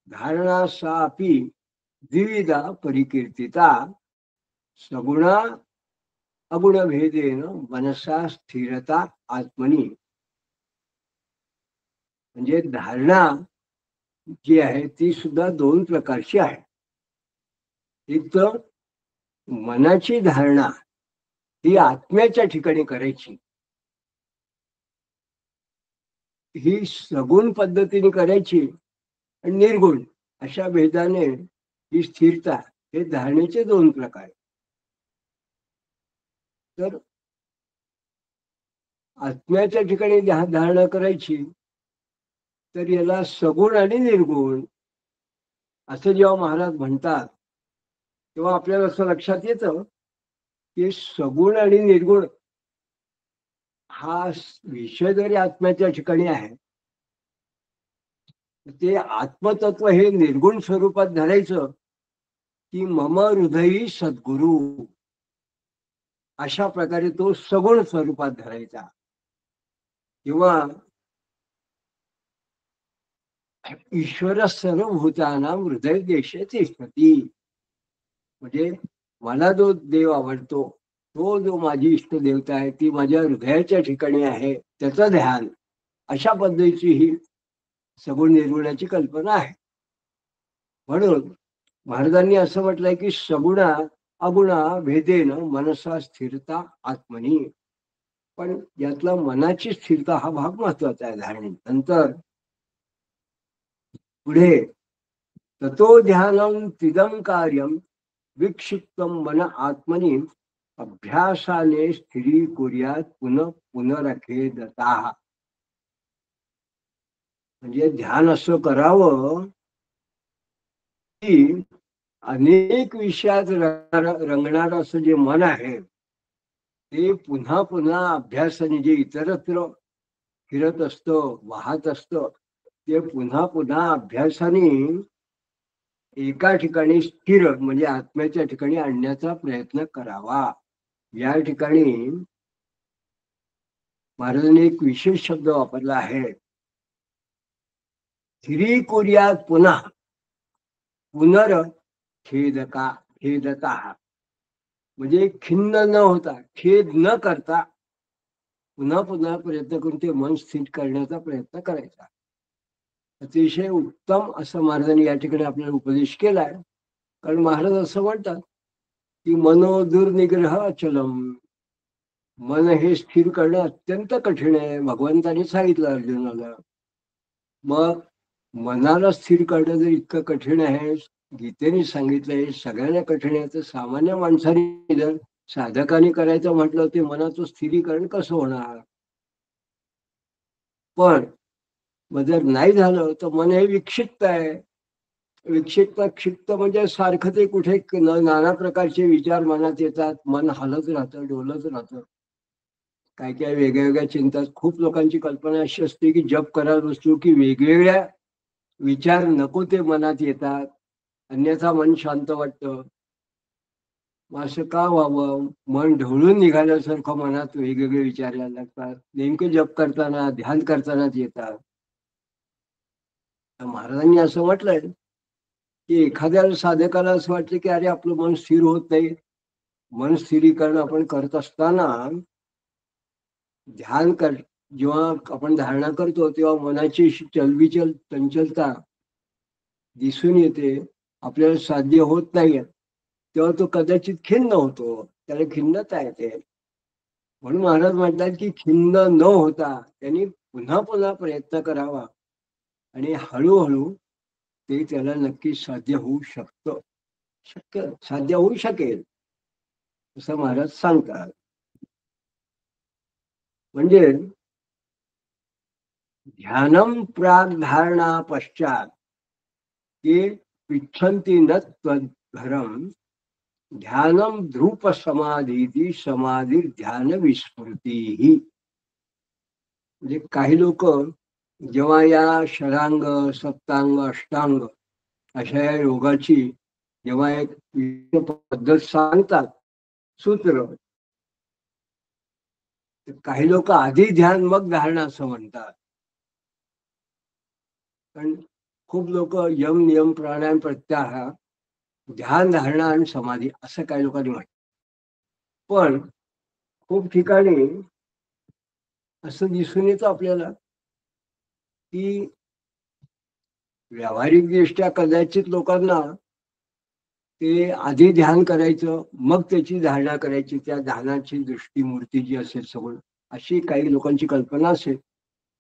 धारणा सापी द्विविधा परिकीर्तिता सगुणा अगुण भेदेन मनसा स्थिरता आत्मनी. म्हणजे धारणा जी आहे ती सुद्धा दोन प्रकारची आहे. एक तर मनाची धारणा ही आत्म्याच्या ठिकाणी करायची, ही सगुण पद्धतीने करायची, आणि निर्गुण अशा भेदाने ही स्थिरता. हे धारणेचे दोन प्रकार. तर आत्म्याच्या ठिकाणी धारणा करायची तर याला सगुण आणि निर्गुण असं जेव्हा महाराज म्हणतात तेव्हा आपल्याला असं लक्षात येतं की सगुण आणि निर्गुण हा विषय जरी आत्म्याच्या ठिकाणी आहे, ते आत्मतत्व हे निर्गुण स्वरूपात धरायचं की मम हृदयी सद्गुरु, अशा प्रकारे तो सगुण स्वरूपात धरायचा. किंवा ईश्वर सर्वभूतानां हृदय देशे तिष्ठती, म्हणजे मला जो देव आवडतो, तो जो माझी इष्ट देवता आहे ती माझ्या हृदयाच्या ठिकाणी आहे, त्याचं ध्यान. अशा पद्धतीची ही सगुण निर्गुणाची कल्पना आहे. म्हणून महाराजांनी असं म्हटलंय की सगुणा अगुणा भेदेन मनसा स्थिरता आत्मनी. पण यातला मनाची स्थिरता हा भाग महत्वाचा आहे धारणेत. नंतर पुढे ततो ध्यानं तिदं कार्यं विक्षिप्तं मन आत्मनी अभ्यासाने स्थिरीकुर्यात पुनः पुनरखेदता. म्हणजे ध्यान असं करावं की अनेक विषयात रंगणार असं जे मन आहे ते पुन्हा पुन्हा अभ्यासाने, जे इतरत्र फिरत असतं, वाहत असतं, ते पुन्हा पुन्हा अभ्यासाने एका ठिकाणी स्थिर म्हणजे आत्म्याच्या ठिकाणी आणण्याचा प्रयत्न करावा. या ठिकाणी महाराजांनी एक विशेष शब्द वापरला आहे, स्थिरीकुर्यात पुन्हा खेदता. म्हणजे खिन्न न होता, खेद न करता पुन्हा पुन्हा प्रयत्न करून ते मन स्थिर करण्याचा प्रयत्न करायचा. अतिशय उत्तम असं महाराजांनी या ठिकाणी आपल्याला उपदेश केलाय. कारण महाराज असं म्हणतात की मनो दुर्निग्रह अचलम, मन हे स्थिर करणं अत्यंत कठीण आहे. भगवंतांनी सांगितलं अर्जुनाला. मग मनाला स्थिर करणं जर इतकं कठीण आहे, गीतेने सांगितलंय सगळ्यांना कठीण आहे, तर सामान्य माणसाने जर साधकाने करायचं म्हटलं ते मनाचं स्थिरीकरण कसं होणार. पण मग जर नाही झालं तर मन हे विक्षिप्त आहे. क्षिप्त म्हणजे सारखं ते कुठे नाना प्रकारचे विचार मनात येतात, मन हलत राहतं, डोलत राहतं. काय काय वेगळ्या वेगळ्या चिंता. खूप लोकांची कल्पना अशी असते की जप करायला बसलो की वेगवेगळ्या विचार नको ते मनात येतात, अन्यथा मन शांत वाटतं. असं का व्हावं? मन ढवळून निघाल्यासारखं मनात वेगवेगळे विचार यायला लागतात, नेमके जप करताना ध्यान करतानाच येतात. महाराजांनी असं म्हटलंय की एखाद्या साधकाला असं वाटतं की अरे आपलं मन स्थिर होत नाही. मन स्थिरीकरण आपण करत असताना ध्यान कर, जेव्हा आपण धारणा करतो तेव्हा मनाची चलबिचल चंचलता दिसून येते, आपल्याला साध्य होत नाही, तेव्हा तो कदाचित खिन्न होतो, त्याला खिन्नता येते. म्हणून महाराज म्हणतात की खिन्न न होता त्यांनी पुन्हा पुन्हा प्रयत्न करावा आणि हळूहळू ते त्याला नक्की साध्य होऊ शकतं, साध्य होऊ शकेल असं महाराज सांगतात. म्हणजे ध्यानम प्राग धारणा पश्चात ते पिच्छन्ति न त्वद्घरम ध्यानम ध्रुप समाधी समाधी ध्यान विस्मृती ही. म्हणजे काही लोक जेव्हा या षडांग सप्तांग अष्टांग अशा या योगाची जेव्हा एक पद्धत सांगतात, सूत्र, काही लोक आधी ध्यान मग धारणा असं म्हणतात. पण खूप लोक यम नियम प्राणायाम प्रत्याहार ध्यान धारणा आणि समाधी असं काही लोकांनी म्हटलं. पण खूप ठिकाणी असं दिसून येतं आपल्याला की व्यावहारिक दृष्ट्या कदाचित लोकांना ते आधी ध्यान करायचं मग त्याची धारणा करायची, त्या ध्यानाची दृष्टी मूर्ती जी असेल समोर, अशी काही लोकांची कल्पना असेल.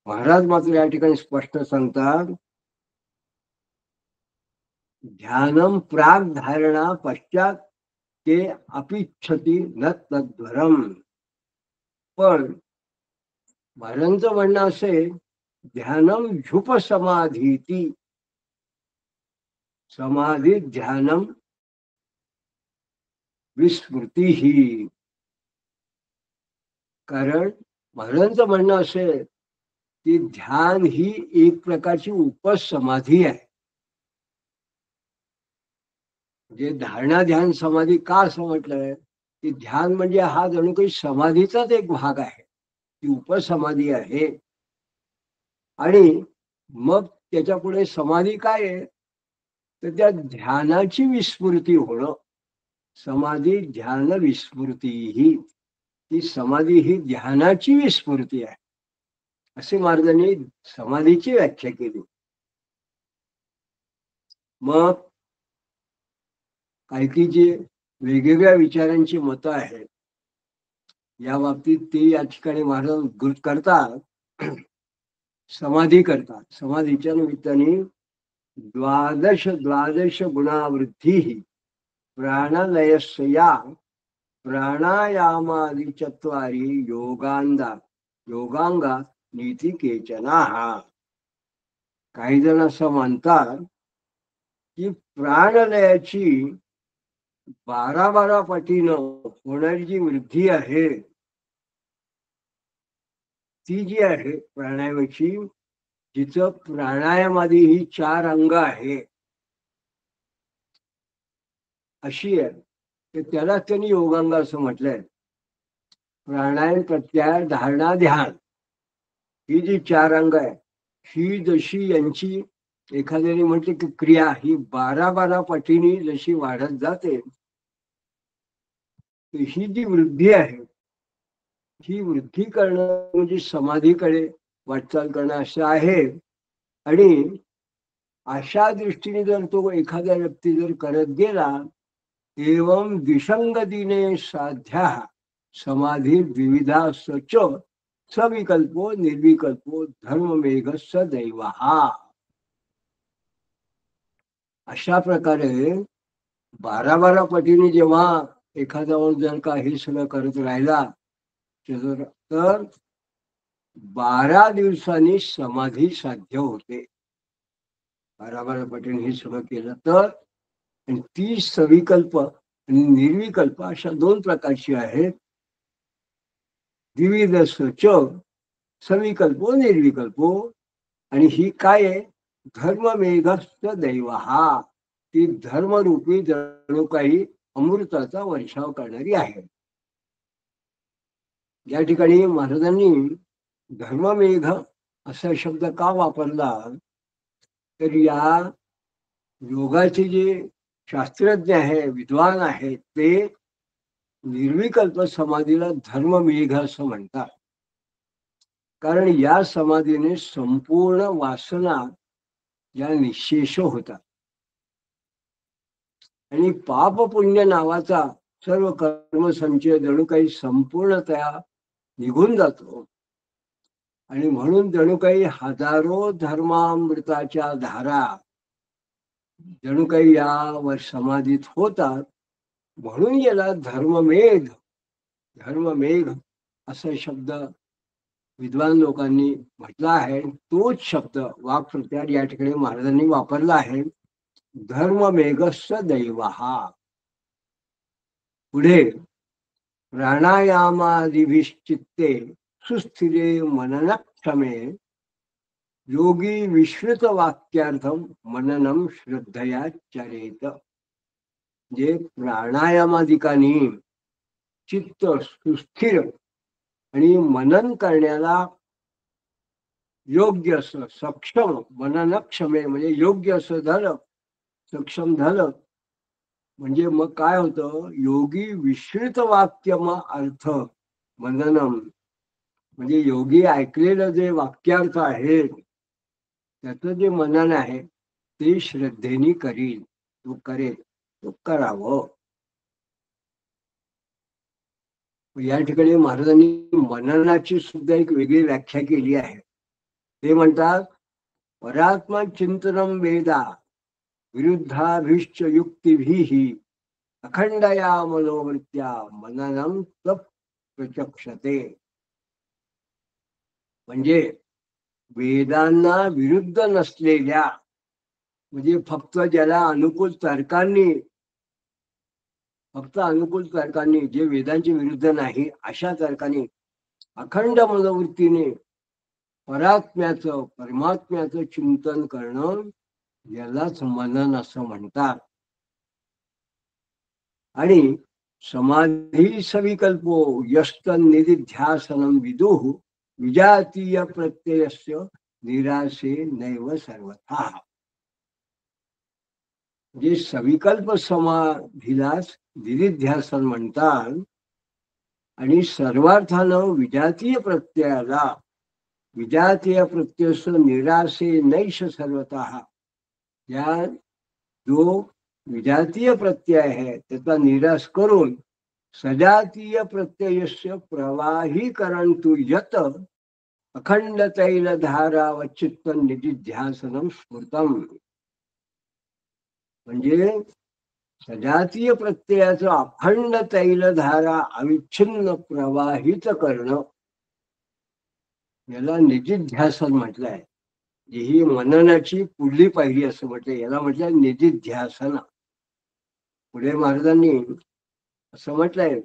महाराज मात्र या ठिकाणी स्पष्ट सांगतात, ध्यानम प्राग धारणा पश्चात ते अपिच्छती न तद्वरम. पण महाराजांचं म्हणणं असेल, ध्यानम झुप समाधीती, समाधी ध्यानम विस्मृती ही. कारण महाराजांचं म्हणणं असेल की ध्यान ही एक प्रकारची उपसमाधी आहे. म्हणजे धारणा ध्यान समाधी का असं म्हटलंय की ध्यान म्हणजे हा जणू काही समाधीचाच एक भाग आहे, ती उपसमाधी आहे. आणि मग त्याच्या पुढे समाधी काय आहे, तर त्या ध्यानाची विस्मृती होणं. समाधी ध्यान विस्मृती ही, ती समाधी ही ध्यानाची विस्मृती आहे असे महाराजांनी समाधीची व्याख्या केली. मग काही जे वेगवेगळ्या विचारांची मतं आहेत या बाबतीत, ते या ठिकाणी महाराज उद्धृत करतात. समाधी करतात. समाधीच्या निमित्ताने द्वादश द्वादश गुणावृत्ती ही प्राणालयस्या प्राणायामादि चत्वारी योगांगा नीती केचना. काही जण असं मानतात की प्राणलयाची 12 पटीनं होणारी जी वृद्धी आहे, ती जी आहे प्राणायामाची, जिचं प्राणायामादी ही 4 अंग आहे अशी आहे, तर त्याला त्यांनी योगांग असं म्हटलंय. प्राणायाम प्रत्याहार धारणा ध्यान ही जी 4 अंग आहे, ही जशी यांची एखाद्याने म्हटले की क्रिया ही 12 पटीने जशी वाढत जाते, ही जी वृद्धी आहे, ही वृद्धी करणं म्हणजे समाधीकडे वाटचाल करणं असं आहे. आणि अशा दृष्टीने जर तो एखादा व्यक्ती जर करत गेला, एवं विसंगतीने साध्या समाधी विविधा सच सविकल्पो निर्विकल्पो धर्ममेघ सदैव. अशा प्रकारे 12 पटीने जेव्हा एखादा जर का हे सगळं करत राहिला, तर 12 दिवसांनी समाधी साध्य होते. 12 पटीने हे सगळं केलं तर. आणि ती सविकल्प आणि निर्विकल्प अशा 2 प्रकारची आहेत. विविध सच सविकल्पो निर्विकल्पो. आणि ही काय आहे, धर्ममेघश्च दैव. ती धर्मरूपी जणू काही अमृताचा वर्षाव करणारी आहे. या ठिकाणी महाराजांनी धर्ममेघ असा शब्द का वापरला, तर या योगाचे जे शास्त्रज्ञ आहे, विद्वान आहेत, ते निर्विकल्प समाधीला धर्ममेघ असं म्हणतात. कारण या समाधीने संपूर्ण वासना या निशेष होतात आणि पाप पुण्य नावाचा सर्व कर्मसंचय जणू काही संपूर्णतया निघून जातो. आणि म्हणून जणू काही हजारो धर्मामृताच्या धारा जणू काही या समाधीत होतात. म्हणून याला धर्ममेघ धर्ममेघ असा शब्द विद्वान लोकांनी म्हटला आहे. तोच शब्द वाक्प्रचार या ठिकाणी महाराजांनी वापरला आहे, धर्ममेघस्य दैव. पुढे प्राणायामादिभिश्चित्ते सुस्थिरे मननक्षमे योगी विश्रुत वाक्यार्थम मननम श्रद्धया चरेत. जे प्राणायामादिकांनी चित्त सुस्थिर आणि मनन करण्याला योग्य असं सक्षम, मननक्षमे म्हणजे योग्य असं झालं, सक्षम झालं म्हणजे मग काय होतं, योगी विश्रित वाक्य मग अर्थ मननम, म्हणजे योगी ऐकलेलं जे वाक्यार्थ आहे त्याचं जे मनन आहे ते श्रद्धेने करील, तो करेल, तो करावं. या ठिकाणी महाराजांनी मननाची सुद्धा एक वेगळी व्याख्या केली आहे. ते म्हणतात, परात्मा चिंतनम वेदा विरुद्धाभिश्च युक्तिभिः अखंडया मनोवृत्त्या मननम तप प्रचक्षते. म्हणजे वेदांना विरुद्ध नसलेल्या, म्हणजे फक्त ज्याला अनुकूल तर्कांनी, जे वेदांच्या विरुद्ध नाही अशा तर्कांनी अखंड मनोवृत्तीने परमात्म्याचं चिंतन करणं यालाच मनन असं म्हणतात. आणि समाधी सविकल्पो यस्त निधिध्यासनम विदुः विजातीय प्रत्ययस्य निराशे नैव सर्वथा. जे सविकल्प समाधीलाच निधिध्यासन म्हणतात आणि सर्वार्थानं विजातीय प्रत्ययस निराशे नैष सर्वतः. या जो विजातीय प्रत्यय आहे त्याचा निराश करून सजातीय प्रत्ययस्य प्रवाहीकरण तू यत अखंड तैल धारावचित्त निधिध्यासनम स्मृतम. म्हणजे सजातीय प्रत्ययाचं अखंड तैलधारा अविच्छिन्न प्रवाहित करणं याला निधिध्यासन म्हटलंय. ही मननाची पुढली पायरी असं म्हटलं, याला म्हटलंय निधिध्यासन. पुढे महाराजांनी असं म्हटलंय,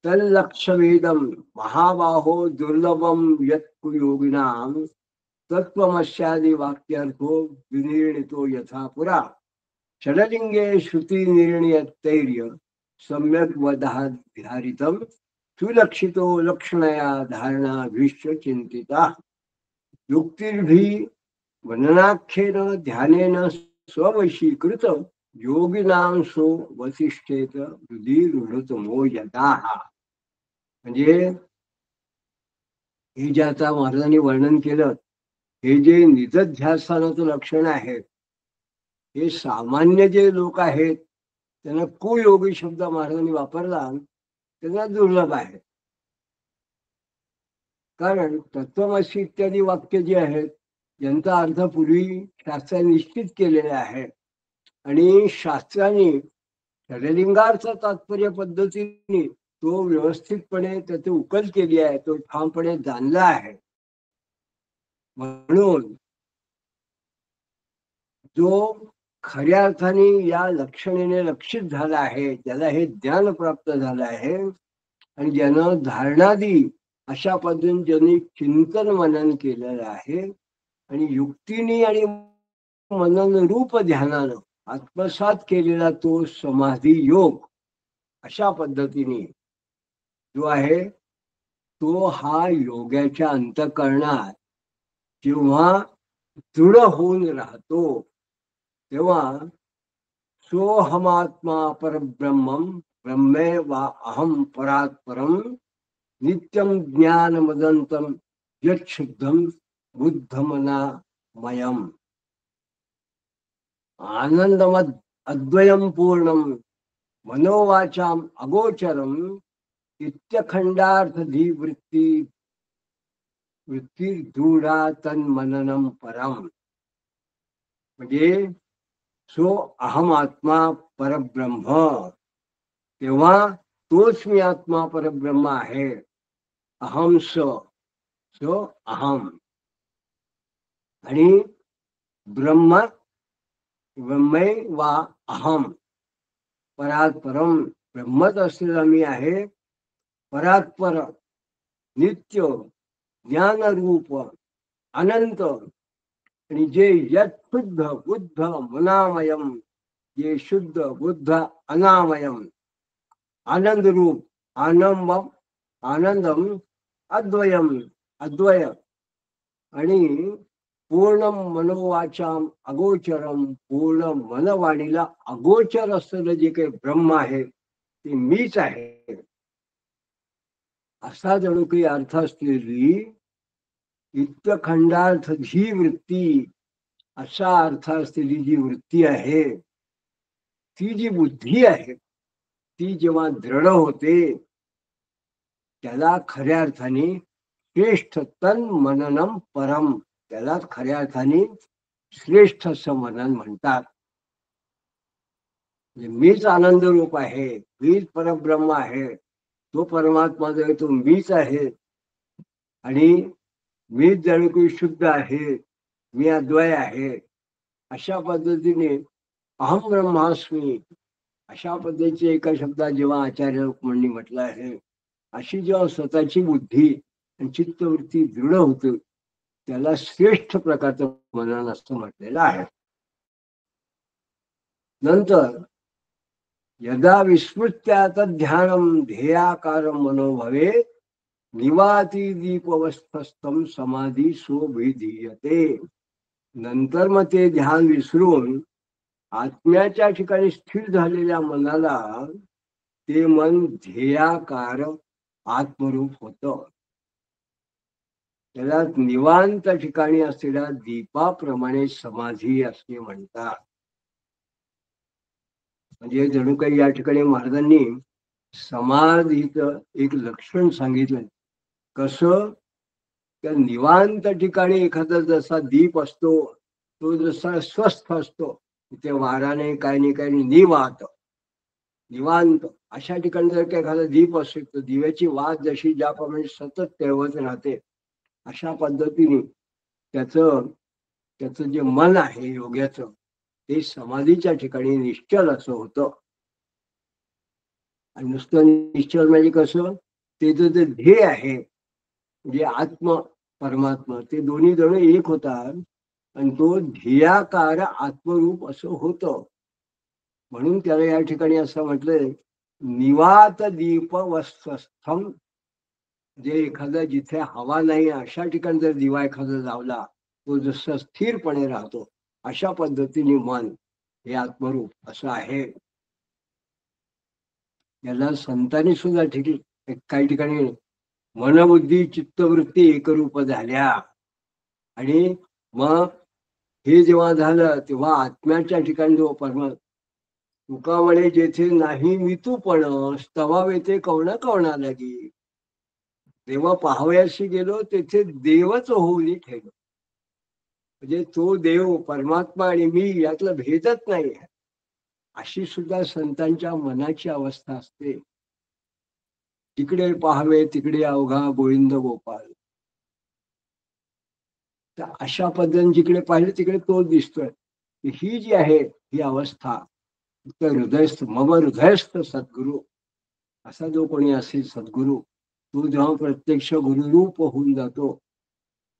तल्लक्षवेदम महाबाहो दुर्लभम यत्कुयोगिनाम तत्वमस्यादि वाक्यार्थो विनिर्णितो यथा पुरा षडलिंगे श्रुती निर्णयतैर्य सम्यक वधारितम सुलक्षितो लक्षणया धारणाभिश्च चिंतिता युक्तिर्भी वननाख्येन ध्यानेन स्ववशीकृत योगिनां सो वसिष्ठेत हृदि रूढतमो यथाः. म्हणजे हे जे आता महाराजांनी वर्णन केलं, हे जे निधध्यासनाचं लक्षण आहे, हे सामान्य जे लोक आहेत त्यांना कुयोगी शब्द महाराजांनी वापरला, त्यांना दुर्लभ आहे. कारण तत्वमसी इत्यादी वाक्य जे आहेत यांचा अर्थ पूर्वी शास्त्राने निश्चित केलेला आहे आणि शास्त्राने षडलिंगार्थ तात्पर्य पद्धतीने तो व्यवस्थितपणे त्याची उकल केली आहे, तो ठामपणे जाणला आहे. म्हणून जो खऱ्या अर्थाने या लक्षणेने लक्षित झाला आहे, ज्याला हे ज्ञान प्राप्त झालं आहे आणि ज्यानं धारणादी अशा पद्धतीने ज्यांनी चिंतन मनन केलेलं आहे आणि युक्तीने आणि मनन रूप ध्यानानं आत्मसात केलेला तो समाधी योग, अशा पद्धतीने जो आहे तो हा योगाच्या अंतःकरणात जेव्हा दृढ होऊन राहतो तेव्हा सोहमात्मा परब्रह्मम ब्रह्मे वा अहम परात परम नित्यम ज्ञान मदंतम यच्छुद्धम बुद्धमनामयम आनंदमद अद्वयम पूर्णम मनोवाचाम अगोचरम इत्यखंडार्थधी वृत्ती दूढा तन्मननम परम. म्हणजे सो अहम आत्मा परब्रह्म, तेव्हा तोच मी आत्मा परब्रह्म आहे. अहम सो अहम आणि ब्रह्मे वा अहम परात परम, ब्रह्मच असलेला मी आहे. परात पर नित्य ज्ञानरूप अनंत आणि जे यत शुद्ध बुद्ध मनामयम, जे शुद्ध बुद्ध अनामयम आनंद रूप आनंदम अद्वयम, अद्वय, आणि पूर्ण मनोवाचाम अगोचरम, पूर्ण मनवाणीला अगोचर असलेलं जे काही ब्रह्म आहे ते मीच आहे, असा जणू काही अर्थ असलेली इत्यखंडार्थ ही वृत्ती, असा अर्थ असलेली जी वृत्ती आहे, ती जी बुद्धी आहे, ती जेव्हा दृढ होते त्याला खऱ्या अर्थाने श्रेष्ठ तन मननम परम, त्याला खऱ्या अर्थाने श्रेष्ठ असं मनन म्हणतात. म्हणजे मीच आनंद रूप आहे, मीच परब्रह्म आहे, तो परमात्मा जो आहे तो मीच आहे, आणि मीच जणू काही शुद्ध आहे, मी अद्वय आहे, अशा पद्धतीने अहम ब्रह्मास्मी, अशा पद्धतीचे एका शब्दात जेव्हा आचार्य लोकमांनी म्हटलं आहे, अशी जेव्हा स्वतःची बुद्धी आणि चित्तवृत्ती दृढ होते त्याला श्रेष्ठ प्रकारचं मनन असं म्हटलेलं आहे. नंतर यदा विस्मृत्यात ध्यानम ध्येयाकारम मनोभवे निवाती दीपवस्थस्थम समाधी सोभिधीयते. नंतर मग ते ध्यान विसरून आत्म्याच्या ठिकाणी स्थिर झालेल्या मनाला ते मन ध्येयाकार आत्मरूप होतं. त्याला निवांत ठिकाणी असलेल्या दीपाप्रमाणे समाधी असे म्हणतात. म्हणजे जणू काही या ठिकाणी महाराजांनी समाधीचं एक लक्षण सांगितलं. कसं, त्या निवांत ठिकाणी एखादा जसा दीप असतो, तो जसा स्वस्थ असतो, तिथे वारा नाही, काय नाही, काय नाही, निवांत निवांत अशा ठिकाणी जर का एखादा दीप असेल तर दिव्याची वात जशी ज्याप्रमाणे सतत तेवत राहते, अशा पद्धतीने त्याचं त्याचं जे मन आहे योग्याचं, ते समाधीच्या ठिकाणी निश्चल असं होतं. आणि नुसतं निश्चल म्हणजे कसं, ते जे ध्येय आहे म्हणजे आत्म परमात्मा, ते दोन्ही जण एक होतात आणि तो ध्येयाकार आत्मरूप असं होतं. म्हणून त्याला या ठिकाणी असं म्हटलंय, निवात दीप वस्तस्थम, जे एखादा जिथे हवा नाही अशा ठिकाणी जर दिवा एखादा लावला, तो जसं स्थिरपणे राहतो, अशा पद्धतीने मन हे आत्मरूप असं आहे. याला संतांनी सुद्धा काही ठिकाणी मनबुद्धी चित्तवृत्ती एकरूप झाल्या, आणि मग हे जेव्हा झालं तेव्हा आत्म्याच्या ठिकाणी जो परमात्मा, तुका म्हणे जेथे नाही मी तू पण तवा येते कवना कवना लागी, तेव्हा पाहावयाशी गेलो तेथे देवच होऊन ठेवलो. म्हणजे तो देव परमात्मा आणि मी यातला भेदच नाही, अशी सुद्धा संतांच्या मनाची अवस्था असते. तिकडे पाहावे तिकडे अवघा गोविंद गोपाल, तर अशा पद्धतीने जिकडे पाहिजे तिकडे तो दिसतोय. ही जी आहे ही अवस्था, हृदयस्थ मम हृदयस्थ सद्गुरु, असा जो कोणी असेल सद्गुरु, तो जेव्हा प्रत्यक्ष गुरुरूप होऊन जातो,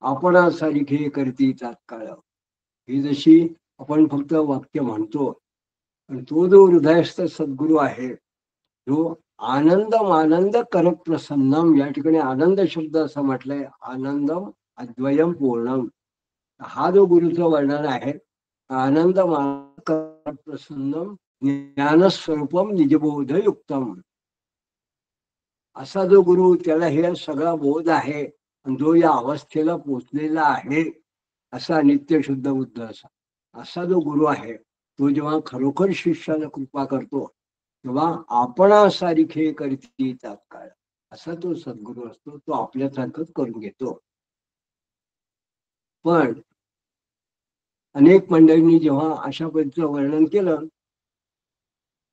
आपणासारखे करती तात्काळ, ही जशी आपण फक्त वाक्य म्हणतो, पण तो जो हृदयस्थ सद्गुरु आहे, जो आनंदम आनंद करत प्रसन्नम, या ठिकाणी आनंद शब्द असं म्हटलंय, आनंदम अद्वयम पूर्णम, हा जो गुरुचं वर्णन आहे, आनंदम करत प्रसन्नम ज्ञानस्वरूपम निजबोधयुक्तम, असा जो गुरु, त्याला हे सगळा बोध आहे, जो या अवस्थेला पोचलेला आहे, असा नित्य शुद्ध बुद्ध असा जो गुरु आहे, तो जेव्हा खरोखर शिष्याला कृपा करतो तेव्हा आपणासारखे करती तात्काळ, असा तो सद्गुरू असतो. तो आपल्यासारखंच करून घेतो. पण अनेक मंडळींनी जेव्हा अशा पद्धतीचं वर्णन केलं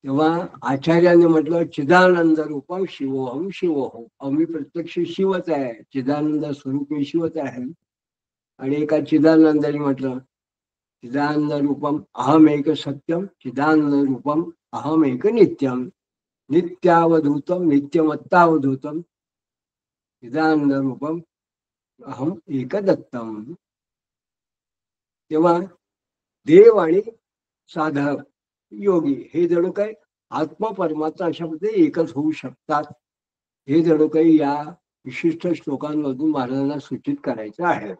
तेव्हा आचार्याने म्हटलं, चिदानंद रूपम शिवोहम शिवोहम, आम्ही प्रत्यक्ष शिवच आहे, चिदानंद स्वरूप मी शिवच आहे. आणि एका चिदानंदाने म्हटलं, चिदानंद रूपम अहम एक सत्यम, चिदानंद रूपम अहम एक नित्यम, नित्यावधूतम नित्यमत्तावधूतम, चिदानंद रूपम अहम एक दत्तम. तेव्हा देव आणि साधक योगी हे जणू काय आत्मा परमात्मा अशा मध्ये एकच होऊ शकतात, हे जणू काही या विशिष्ट श्लोकांमधून महाराजांना सूचित करायचं आहे.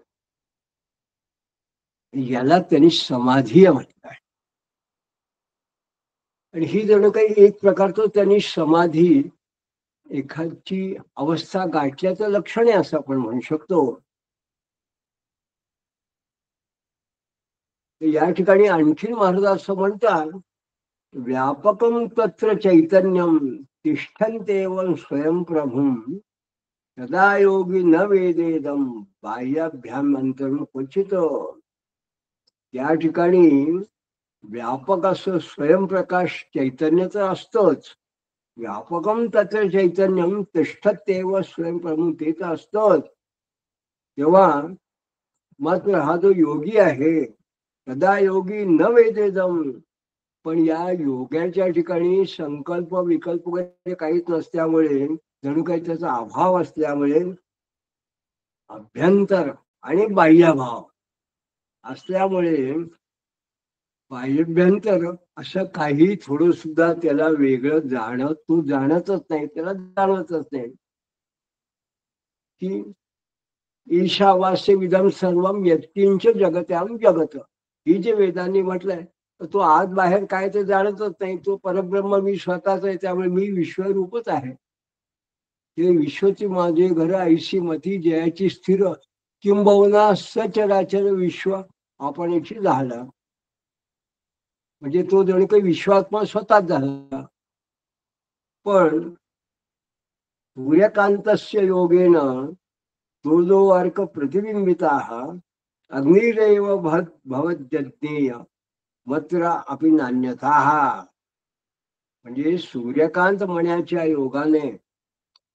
याला त्यांनी समाधी म्हटलं आहे. आणि ही जणू काही एक प्रकारचं त्यांनी समाधी एखादची अवस्था गाठल्याचं लक्षण आहे असं आपण म्हणू शकतो. या ठिकाणी आणखीन महाराज असं म्हणतात, व्यापकं तत्र चैतन्यम तिष्ठन्तेव स्वयंप्रभुं तदा योगी न वेदेदम बाह्याभ्याम अंतरं क्वचित. या ठिकाणी व्यापक असं स्वयंप्रकाश चैतन्य तर असतंच, व्यापकं तत्र चैतन्यम तिष्ठत्येव स्वयंप्रभुं ते तर असतंच. तेव्हा मात्र हा जो योगी आहे तदा योगी न वेदेदम, पण या योग्याच्या ठिकाणी संकल्प विकल्प वगैरे काहीच नसल्यामुळे, जणू काही त्याचा अभाव असल्यामुळे, अभ्यंतर आणि बाह्यभाव असल्यामुळे, बाह्यभ्यंतर असं काही थोडं सुद्धा त्याला वेगळं तो जाणतच नाही, त्याला जाणवतच नाही. की ईशावास्य विधम सर्वम यत्किंच जगत्याम जगत, ही जे वेदांनी म्हटलंय, तो आत बाहेर काय ते जाणतच नाही. तो परब्रह्म मी स्वतःच आहे, त्यामुळे मी विश्वरूपच आहे. ते विश्वची माझे घर ऐशी मती जयाची स्थिर, किंबहुना सचराचर विश्व आपण याची झाला. म्हणजे तो जणू काही विश्वात्मा स्वतःच झाला. पण सूर्यकांतस्य योगेन तो जो अर्क प्रतिबिंबिता अग्निरेव भवज्ञेय मात्र अपि नान्यथा. म्हणजे सूर्यकांत मण्याच्या योगाने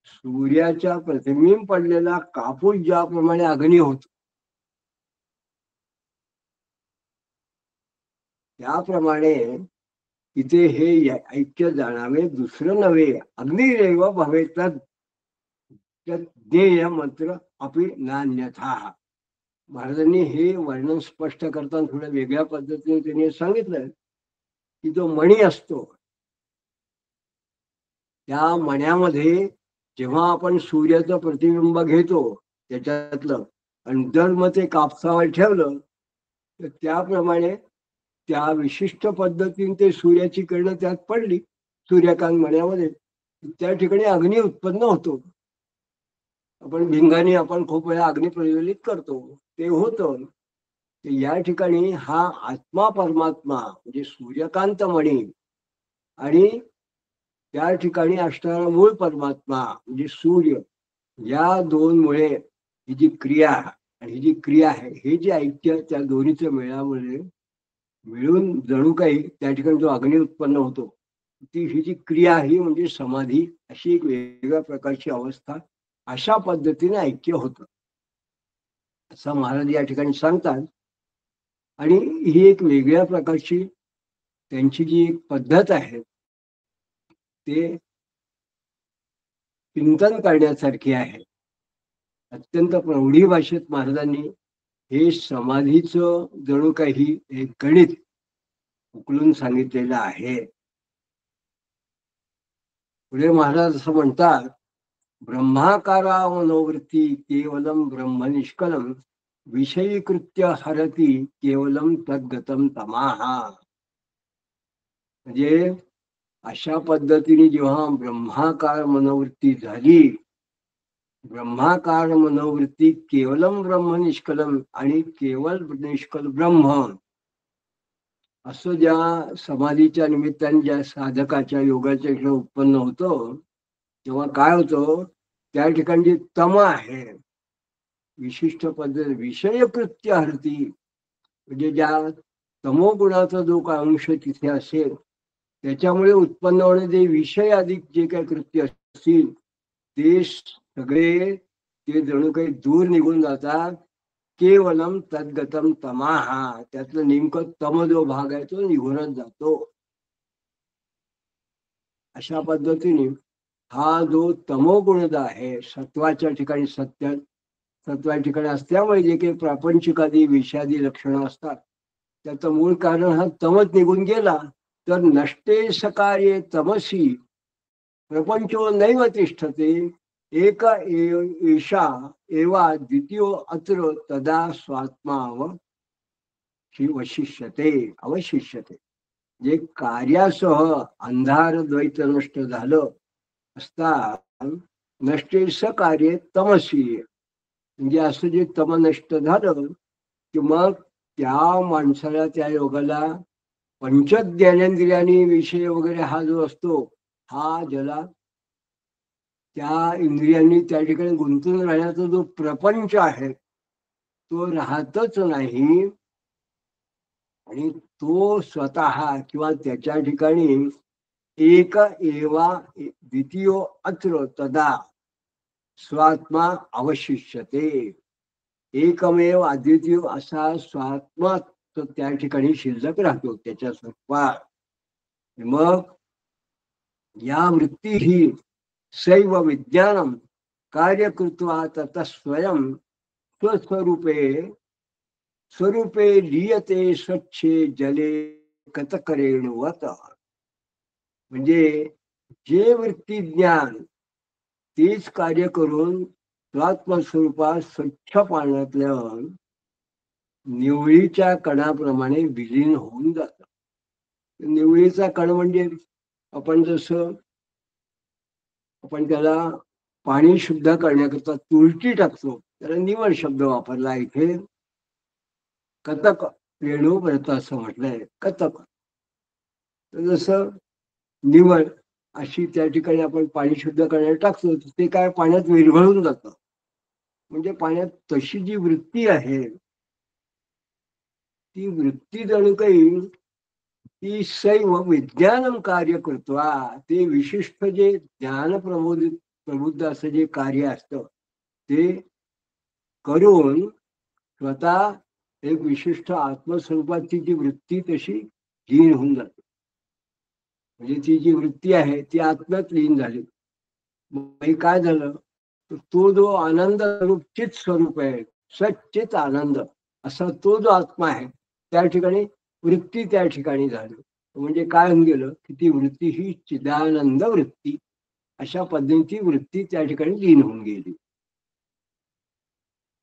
सूर्याच्या प्रतिबिंब पडलेला कापूस ज्याप्रमाणे अग्नी होतो, त्याप्रमाणे इथे हे ऐक्य जाणावे, दुसरं नव्हे. अग्निरेव भवेत ज्ञेय मात्र अपि नान्यथा. महाराजांनी हे वर्णन स्पष्ट करताना थोड्या वेगळ्या पद्धतीने त्यांनी सांगितलं की जो मणी असतो, त्या मण्यामध्ये जेव्हा आपण सूर्याचं प्रतिबिंब घेतो त्याच्यातलं, आणि जर मग ते कापसावर ठेवलं तर त्याप्रमाणे त्या विशिष्ट पद्धतीने ते सूर्याची किरणं त्यात पडली सूर्यकांत मण्यामध्ये, त्या ठिकाणी अग्नी उत्पन्न होतो. आपण भिंगाने आपण खूप वेळा अग्नी प्रज्वलित करतो, ते होतं. या ठिकाणी हा आत्मा परमात्मा म्हणजे सूर्यकांत मणी आणि त्या ठिकाणी असणारा मूळ परमात्मा म्हणजे सूर्य, या दोन मुळे ही जी क्रिया आणि ही जी क्रिया आहे, हे जे ऐक्य त्या दोन्हीच्या मेळामुळे मिळून जणू काही त्या ठिकाणी जो अग्नी उत्पन्न होतो, ती ही जी क्रिया ही म्हणजे समाधी, अशी एक वेगळ्या प्रकारची अवस्था, अशा पद्धतीने ऐक्य होतं असं महाराज या ठिकाणी सांगतात. आणि ही एक वेगळ्या प्रकारची त्यांची जी एक पद्धत आहे ते चिंतन करण्यासारखी आहे. अत्यंत प्रौढी भाषेत महाराजांनी हे समाधीचं जणू काही एक गणित उकलून सांगितलेलं आहे. पुढे महाराज असं म्हणतात, ब्रह्माकारा मनोवृत्ती केवलम ब्रह्म निष्कलम विषयीकृत्य हरती केवलम तद्गतम तमाहा. म्हणजे अशा पद्धतीने जेव्हा ब्रह्माकार मनोवृत्ती झाली, ब्रह्माकार मनोवृत्ती केवलम ब्रह्म निष्कलम आणि केवल निष्कल ब्रह्म असं ज्या समाधीच्या निमित्ताने ज्या साधकाच्या योगाच्या इकडे उत्पन्न होतं, तेव्हा काय होतं, त्या ठिकाणी जे तम आहे विशिष्ट पद्धत विषयकृत्य हरती, म्हणजे ज्या तमोगुणाचा जो काय अंश तिथे असेल त्याच्यामुळे उत्पन्न होणे जे विषय अधिक जे काही कृत्य असतील ते सगळे ते जणू काही दूर निघून जातात. केवलम तद्गतम तमाहा, त्यातलं नेमकं तम जो भाग आहे तो निघूनच जातो. अशा पद्धतीने हा जो तमोगुण आहे सत्वाच्या ठिकाणी सत्वाच्या ठिकाणी असल्यामुळे जे काही प्रापंचिकादी विषादी लक्षणं असतात त्याचं मूळ कारण हा तमच निघून गेला तर नष्टे सकार्ये तमसी प्रपंचो नैव तिष्ठते एक एषा एवा द्वितीयो अत्र तदा स्वात्मा वशिष्यते अवशिष्यते. जे कार्यासह अंधार द्वैत नष्ट झालं असता नष्टे स कार्य तमसी. म्हणजे असं जे तम नष्ट झालं की मग त्या माणसाला त्या योगाला पंच ज्ञानेंद्रियांनी विषय वगैरे हा जो असतो हा ज्याला त्या इंद्रियांनी त्या ठिकाणी गुंतून राहण्याचा जो प्रपंच आहे तो राहतच नाही. आणि तो स्वतः किंवा त्याच्या ठिकाणी एक एवा द्वितीयो अत्र तदा स्वात्मा अवशिष्यते. एकमेव अद्वितीय असा स्वात्मा तो त्या ठिकाणी शिल्लक राहतो त्याच्या स्वरूपात. मग या वृत्ती ही सैव विज्ञानम कार्य कृत्वा ततः स्वयं स्वस्वरूपे स्वरूपे लीयते स्वच्छे जले कतकरेणुवत. म्हणजे जे वृत्ती ज्ञान तेच कार्य करून स्वात्मस्वरूपात स्वच्छ पाण्यातल्या निवळीच्या कणाप्रमाणे विलीन होऊन जात. निवळीचा कण म्हणजे आपण जसं आपण त्याला पाणी शुद्ध करण्याकरता तुरटी टाकतो त्याला निवळ शब्द वापरला. इथे कतक रेणू व्रत असं म्हटलंय. कतक जसं निवळ अशी त्या ठिकाणी आपण पाणी शुद्ध करण्याला टाकतो ते काय पाण्यात विरघळून जातं. म्हणजे पाण्यात तशी जी वृत्ती आहे ती वृत्ती जणू काही ती सैव विज्ञानम कार्य करतो. ते विशिष्ट जे ज्ञान प्रबुद्ध असं जे कार्य असतं ते करून स्वतः एक विशिष्ट आत्मस्वरूपाची जी वृत्ती तशी लीन होऊन जाते. म्हणजे ती जी वृत्ती आहे ती आत्म्यात लीन झाली. मग काय झालं तो जो आनंद स्वरूप चित स्वरूप आहे सच्चित आनंद असा तो जो आत्मा आहे त्या ठिकाणी वृत्ती त्या ठिकाणी झाली. म्हणजे काय होऊन गेलं की ती वृत्ती ही चिदानंद वृत्ती अशा पद्धतीची वृत्ती त्या ठिकाणी लीन होऊन गेली.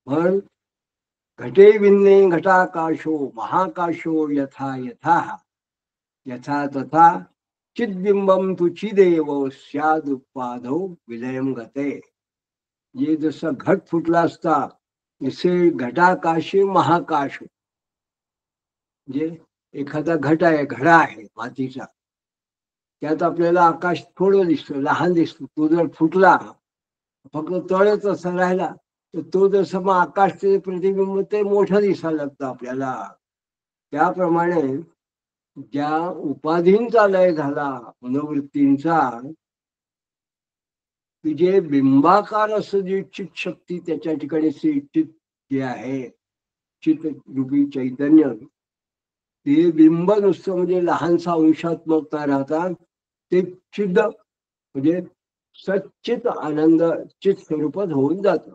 पण घटे भिन्ने घटाकाशो महाकाशो यथा यथा यथा तथा चिद्बिंबम तु चिदेव स्यादुपाधो विलयम गते. जे जसं घट फुटला असता जसे घटाकाशी महाकाश. म्हणजे एखादा घट आहे घडा आहे मातीचा त्यात आपल्याला आकाश थोडं दिसतं लहान दिसतो. तो जर फुटला फक्त तळच असा राहिला तर तो जसं मग आकाशचे प्रतिबिंब ते मोठं दिसायला लागतं आपल्याला. त्याप्रमाणे ज्या उपाधींचा लय झाला मनोवृत्तींचा की जे बिंबाकार असं जे चित शक्ती त्याच्या ठिकाणी चित जे आहे चित रूपी चैतन्य ते बिंब नुसतं म्हणजे लहानसा अंशात्मकता राहतात ते चिद म्हणजे सच्चित आनंद चित स्वरूपात होऊन जात.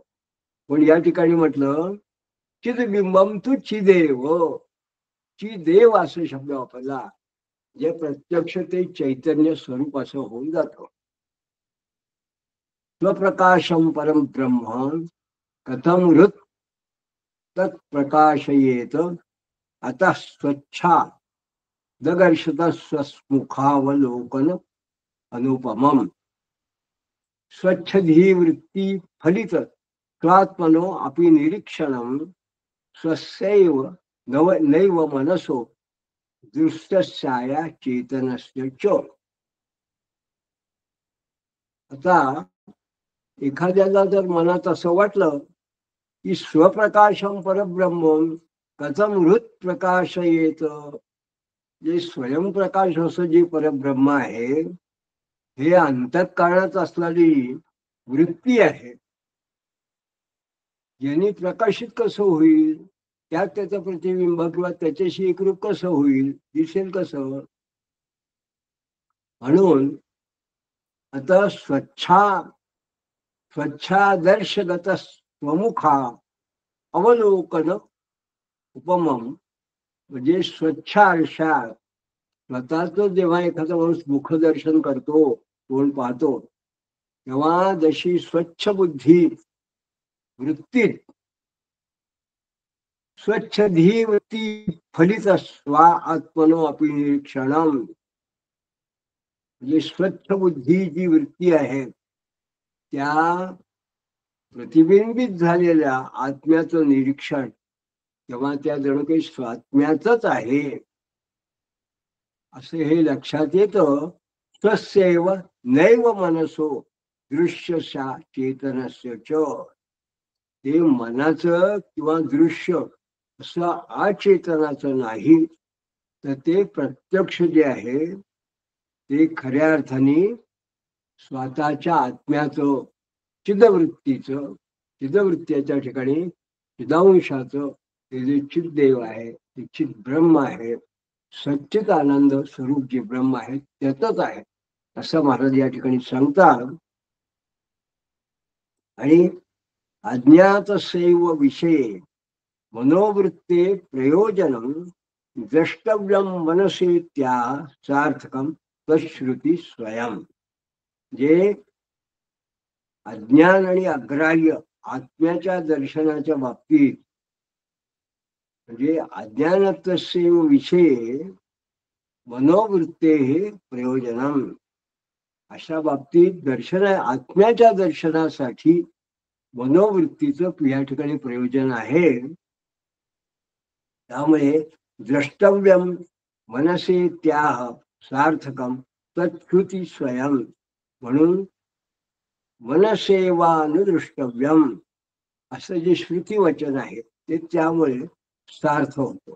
पण या ठिकाणी म्हटलं चिदबिंबम तू चिदेव चिदेव असं शब्द वापरला. जे प्रत्यक्ष ते चैतन्य स्वरूप असं होऊन जातं. स्वप्रकाशम परम ब्रह्म कथम हृत तत्प्रकाशयेत अतः स्वच्छा दगर्शत स्वमुखावलोकन अनुपमम. स्वच्छधी वृत्ती फलित स्वात्मनो अपि निरीक्षणम स्वस्यैव नैव मनसो दृष्टस्याया चेतनस्य च. आता एखाद्याला जर मनात असं वाटलं की स्वप्रकाशम परब्रह्म कथम हृत प्रकाशयेत. जे स्वयंप्रकाश असं जे परब्रह्म आहे हे अंतःकरणात असलेली वृत्ती आहे. यांनी प्रकाशित कसं होईल त्यात त्याचं प्रतिबिंब किंवा त्याच्याशी एकरूप कसं होईल दिसेल कसं. म्हणून आता स्वच्छादर्शगत स्वमुखा अवलोकन उपमम. म्हणजे स्वच्छ आरशात स्वतःच जेव्हा एखादा माणूस मुखदर्शन करतो तोंड पाहतो तेव्हा जशी स्वच्छ बुद्धी वृत्तीत स्वच्छ धी वृत्ती फलित स्वा आत्मनो अपि निरीक्षणम, म्हणजे स्वच्छ बुद्धी जी वृत्ती आहे त्या प्रतिबिंबित झालेल्या आत्म्याचं निरीक्षण, तेव्हा त्या जणू काही स्वात्म्याच आहे असे हे लक्षात येतं. तस्यैव नैव मनसो दृश्यशा चेतनस्य च, ते मनाचं किंवा दृश्य असं अचेतनाचं नाही, तर ते प्रत्यक्ष जे आहे ते खऱ्या अर्थाने स्वतःच्या आत्म्याचं, चिदवृत्तीचं, चिदवृत्तीच्या ठिकाणी चिदांशाचं ते जे चिद्देव आहे, ते चित ब्रह्म आहे, सच्चित आनंद स्वरूप जे ब्रह्म आहे त्यातच आहे असं महाराज या ठिकाणी सांगतात. आणि अज्ञातस्यैव विषये मनोवृत्ते प्रयोजनम द्रष्टव्यम मनसे त्या सार्थकम तश्रुती स्वयं, जे अज्ञान आणि अग्राह्य आत्म्याच्या दर्शनाच्या बाबतीत, म्हणजे अज्ञानत्वस्य विषये मनोवृत्ते हे प्रयोजनम, अशा बाबतीत दर्शन आत्म्याच्या दर्शनासाठी मनोवृत्तीचं या ठिकाणी प्रयोजन आहे. त्यामुळे द्रष्टव्यम मनसे त्याह सार्थकम तत्कृती स्वयं, म्हणून मनसेवानुदृष्टव्यम असं जे श्रुती वचन आहे ते त्यामुळे सार्थ होतं.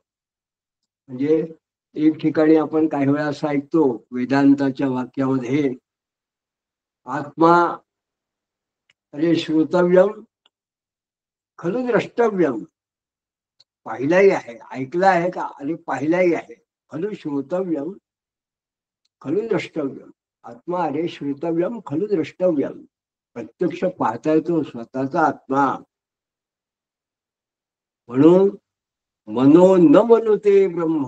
म्हणजे एक ठिकाणी आपण काही वेळा असं ऐकतो वेदांताच्या वाक्यामध्ये, आत्मा अरे श्रोतव्यम खलु द्रष्टव्यम, पाहिलाही आहे, ऐकलं आहे का, आणि पाहिलाही आहे. खलु श्रोतव्यम खलु द्रष्टव्यम, आत्मा अरे श्रोतव्यम खलु द्रष्टव्यम, प्रत्यक्ष पाहता येतो स्वतःचा आत्मा. म्हणून मनो न मनुते ब्रह्म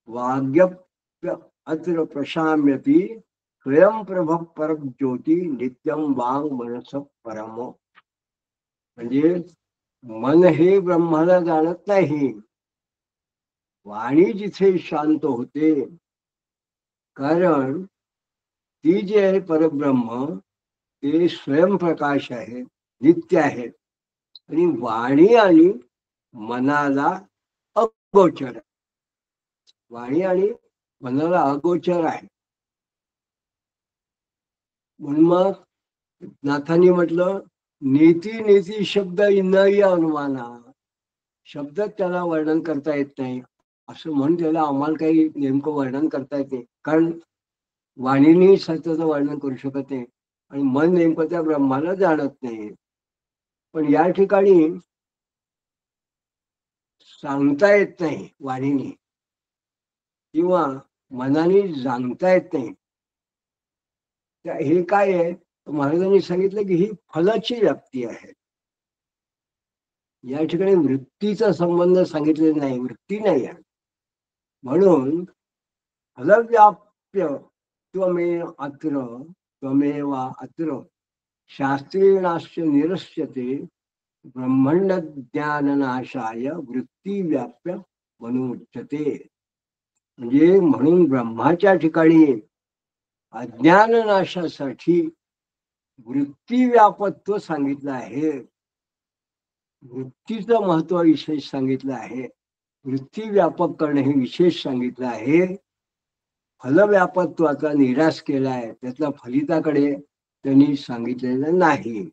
वाग्यप्य अत्र प्रशाम्यती स्वयंप्रभ परज्योती नित्यम वांग मनस परम, म्हणजे मन हे ब्रह्माला जाणत नाही, वाणी जिथे शांत होते, कारण ती जी आहे परब्रह्म ते स्वयंप्रकाश आहे, नित्य आहे, आणि वाणी आणि मनाला अगोचर आहे. वाणी आणि मनाला अगोचर आहे. म्हणून मग नाथांनी म्हटलं नीती नीती शब्द नाही अनुमाना, शब्द त्याला वर्णन करता येत नाही असं म्हणून त्याला आम्हाला काही नेमकं वर्णन करता येते, कारण वाणीने सत्याचं वर्णन करू शकत नाही आणि मन नेमकं त्या ब्रह्माला जाणत नाही. पण या ठिकाणी सांगता येत नाही वाणीने किंवा मनाने जाणता येत नाही. हे काय आहे, महाराजांनी सांगितलं की ही फलाची व्याप्ती आहे. या ठिकाणी वृत्तीचा संबंध सांगितलेला नाही, वृत्ती नाही आहे. म्हणून फलव्याप्य त्वमेव अत्र त्वमेवा अत्र शास्त्रेणाश्च निरस्यते ब्रह्मंड ज्ञाननाशाय वृत्ती व्याप्य मनोच्यते, म्हणजे म्हणून ब्रह्माच्या ठिकाणी अज्ञाननाशासाठी वृत्ती व्यापत्व सांगितलं आहे, वृत्तीचं महत्व विशेष सांगितलं आहे, वृत्ती व्यापक करणे हे विशेष सांगितलं आहे. फलव्यापत्वाचा निराश केला आहे, त्यातल्या फलिताकडे त्यांनी सांगितलेलं नाही.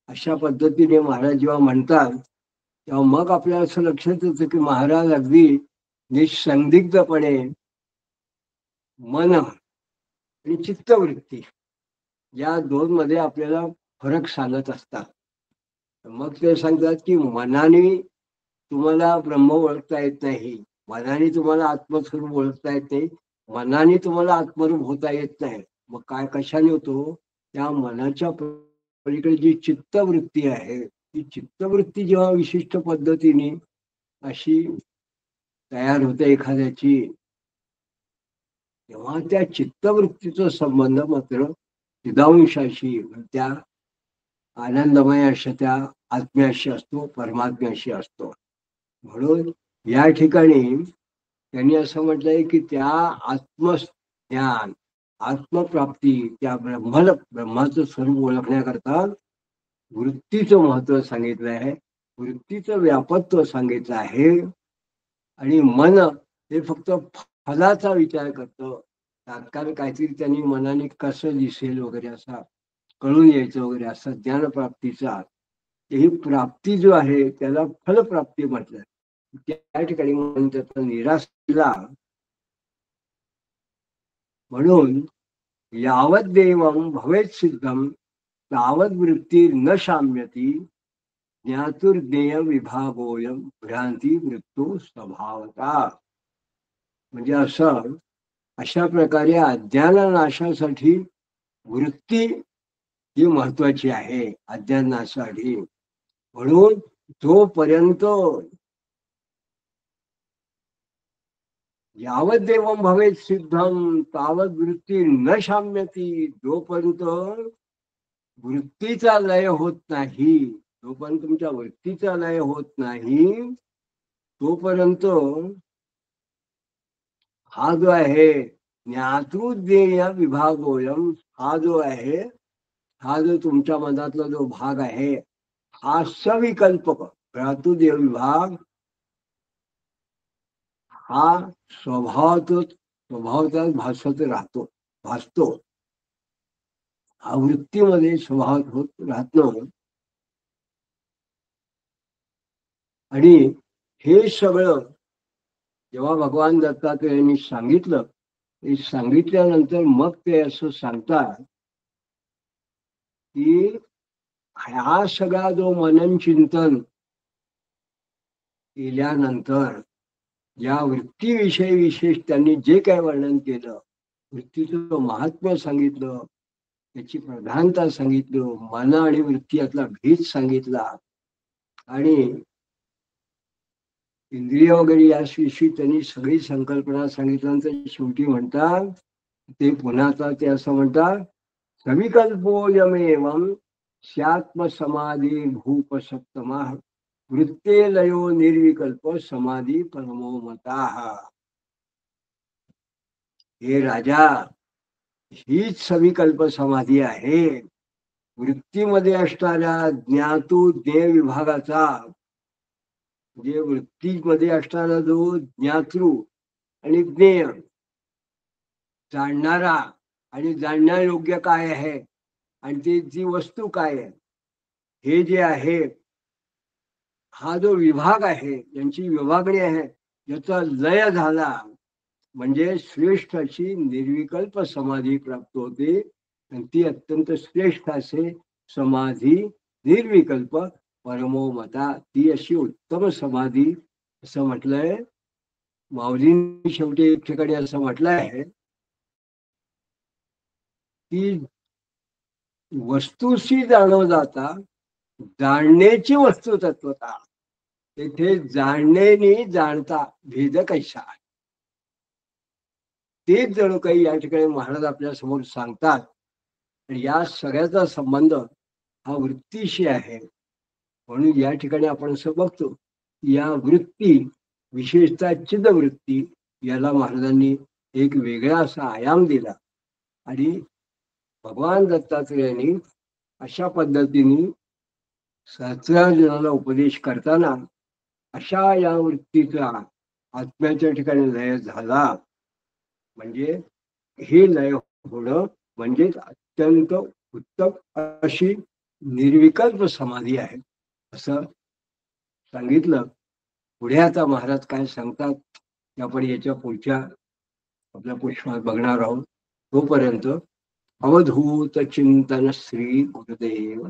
अशा पद्धतीने महाराज जेव्हा म्हणतात तेव्हा मग आपल्याला असं लक्षात येतं की महाराज अगदी निसंदिग्धपणे मन आणि चित्तवृत्ती या दोन मध्ये आपल्याला फरक सांगत असतात. मग ते सांगतात की मनाने तुम्हाला ब्रह्म ओळखता येत नाही, मनाने तुम्हाला आत्मस्वरूप ओळखता येत नाही, मनाने तुम्हाला आत्मरूप होता येत नाही. मग काय कशाने होतो, त्या मनाच्या पलीकडे जी चित्तवृत्ती आहे, ती चित्तवृत्ती जेव्हा विशिष्ट पद्धतीने अशी तयार होते एखाद्याची, तेव्हा त्या चित्तवृत्तीचा संबंध मात्र चिदांशाशी, त्या आनंदमय अशा त्या आत्म्याशी असतो, परमात्म्याशी असतो. म्हणून या ठिकाणी त्यांनी असं म्हटलंय की त्या आत्मज्ञान, आत्मप्राप्ती, त्या ब्रह्माचं स्वरूप ओळखण्याकरता वृत्तीचं महत्व सांगितलं आहे, वृत्तीचं व्यापत्व सांगितलं आहे. आणि मन हे फक्त फलाचा विचार करतं. तात्काळ काहीतरी त्यांनी मनाने कसं दिसेल वगैरे असा कळून यायचं वगैरे असा ज्ञानप्राप्तीचा, ही प्राप्ती जो आहे त्याला फलप्राप्ती म्हटलं. त्या ठिकाणी मन त्याचा निराश केला. म्हणून यावत देवम भवेत सिद्धम तावत वृत्ती न शाम्यती ज्ञातुर्ज्ञेय विभागोयम भ्रांती वृत्तो स्वभावता. म्हणजे असं अशा प्रकारे अज्ञान नाशासाठी वृत्ती ही महत्वाची आहे, अज्ञान नाशासाठी. म्हणून जोपर्यंत यावत देवम भवेत सिद्धम तावत वृत्ती न शाम्यती, जोपर्यंत वृत्तीचा लय होत नाही, जोपर्यंत तुमच्या वृत्तीचा लय होत नाही तोपर्यंत हा जो आहे ज्ञातृज्ञेय विभागोयम, हा जो आहे, हा जो तुमच्या मनातला जो भाग आहे हा सविकल्पक भ्रातृदेव विभाग हा स्वभावतच भासत राहतो, भासतो. हा वृत्तीमध्ये स्वभाव होत राहतो. आणि हे सगळं जेव्हा भगवान दत्तात्रेयांनी सांगितलं, ते सांगितल्यानंतर मग ते असं सांगतात की हा सगळा जो मनन चिंतन केल्यानंतर या वृत्तीविषयी विशेष त्यांनी जे काय वर्णन केलं, वृत्तीचं महात्म्य सांगितलं, त्याची प्रधानता सांगितलं, मन आणि वृत्ती यातला भेद सांगितला, आणि इंद्रिय वगैरे याविषयी त्यांनी सगळी संकल्पना सांगितल्यानंतर शेवटी म्हणतात ते पुन्हा ते असं म्हणतात सविकल्पोयमेवं स्यात्म समाधी भूप सप्तमा वृत्ते लयो निर्विकल्प समाधी परमो मताः. हे राजा, हीच सविकल्प समाधी आहे. वृत्तीमध्ये असणाऱ्या ज्ञातू ज्ञेय विभागाचा, म्हणजे वृत्तीमध्ये असणारा जो ज्ञातृ आणि ज्ञेय, जाणणारा आणि जाणण्यायोग्य काय आहे आणि ती जी वस्तू काय आहे, हे जे आहे, हा जो विभाग आहे, यांची विभागणी आहे, याचा लय झाला म्हणजे श्रेष्ठ अशी निर्विकल्प समाधी प्राप्त होते. आणि ती अत्यंत श्रेष्ठ असे समाधी निर्विकल्प परमोमता, ती अशी उत्तम समाधी असं म्हटलंय. माऊलींनी शेवटी एक ठिकाणी असं म्हटलं आहे की वस्तूशी जाणव जाता जाणण्याची वस्तू तत्वता, तेथे जाणण्याने जाणता भेद कैसा, तेच जणू काही या ठिकाणी महाराज आपल्या समोर सांगतात. आणि या सगळ्याचा संबंध हा वृत्तीशी आहे. म्हणून या ठिकाणी आपण असं बघतो या वृत्ती, विशेषतः चिदवृत्ती, याला महाराजांनी एक वेगळा असा आयाम दिला. आणि भगवान दत्तात्रेयांनी अशा पद्धतीने सहस्रार्जुनाला उपदेश करताना अशा या वृत्तीचा आत्म्याच्या ठिकाणी लय झाला. म्हणजे हे लय होणं म्हणजे अत्यंत उत्तम अशी निर्विकल्प समाधी आहे असं सांगितलं. पुढे आता महाराज काय सांगतात ते आपण याच्या पुढच्या आपल्या पुष्पात बघणार आहोत. तोपर्यंत अवधूत चिंतन श्री गुरुदेव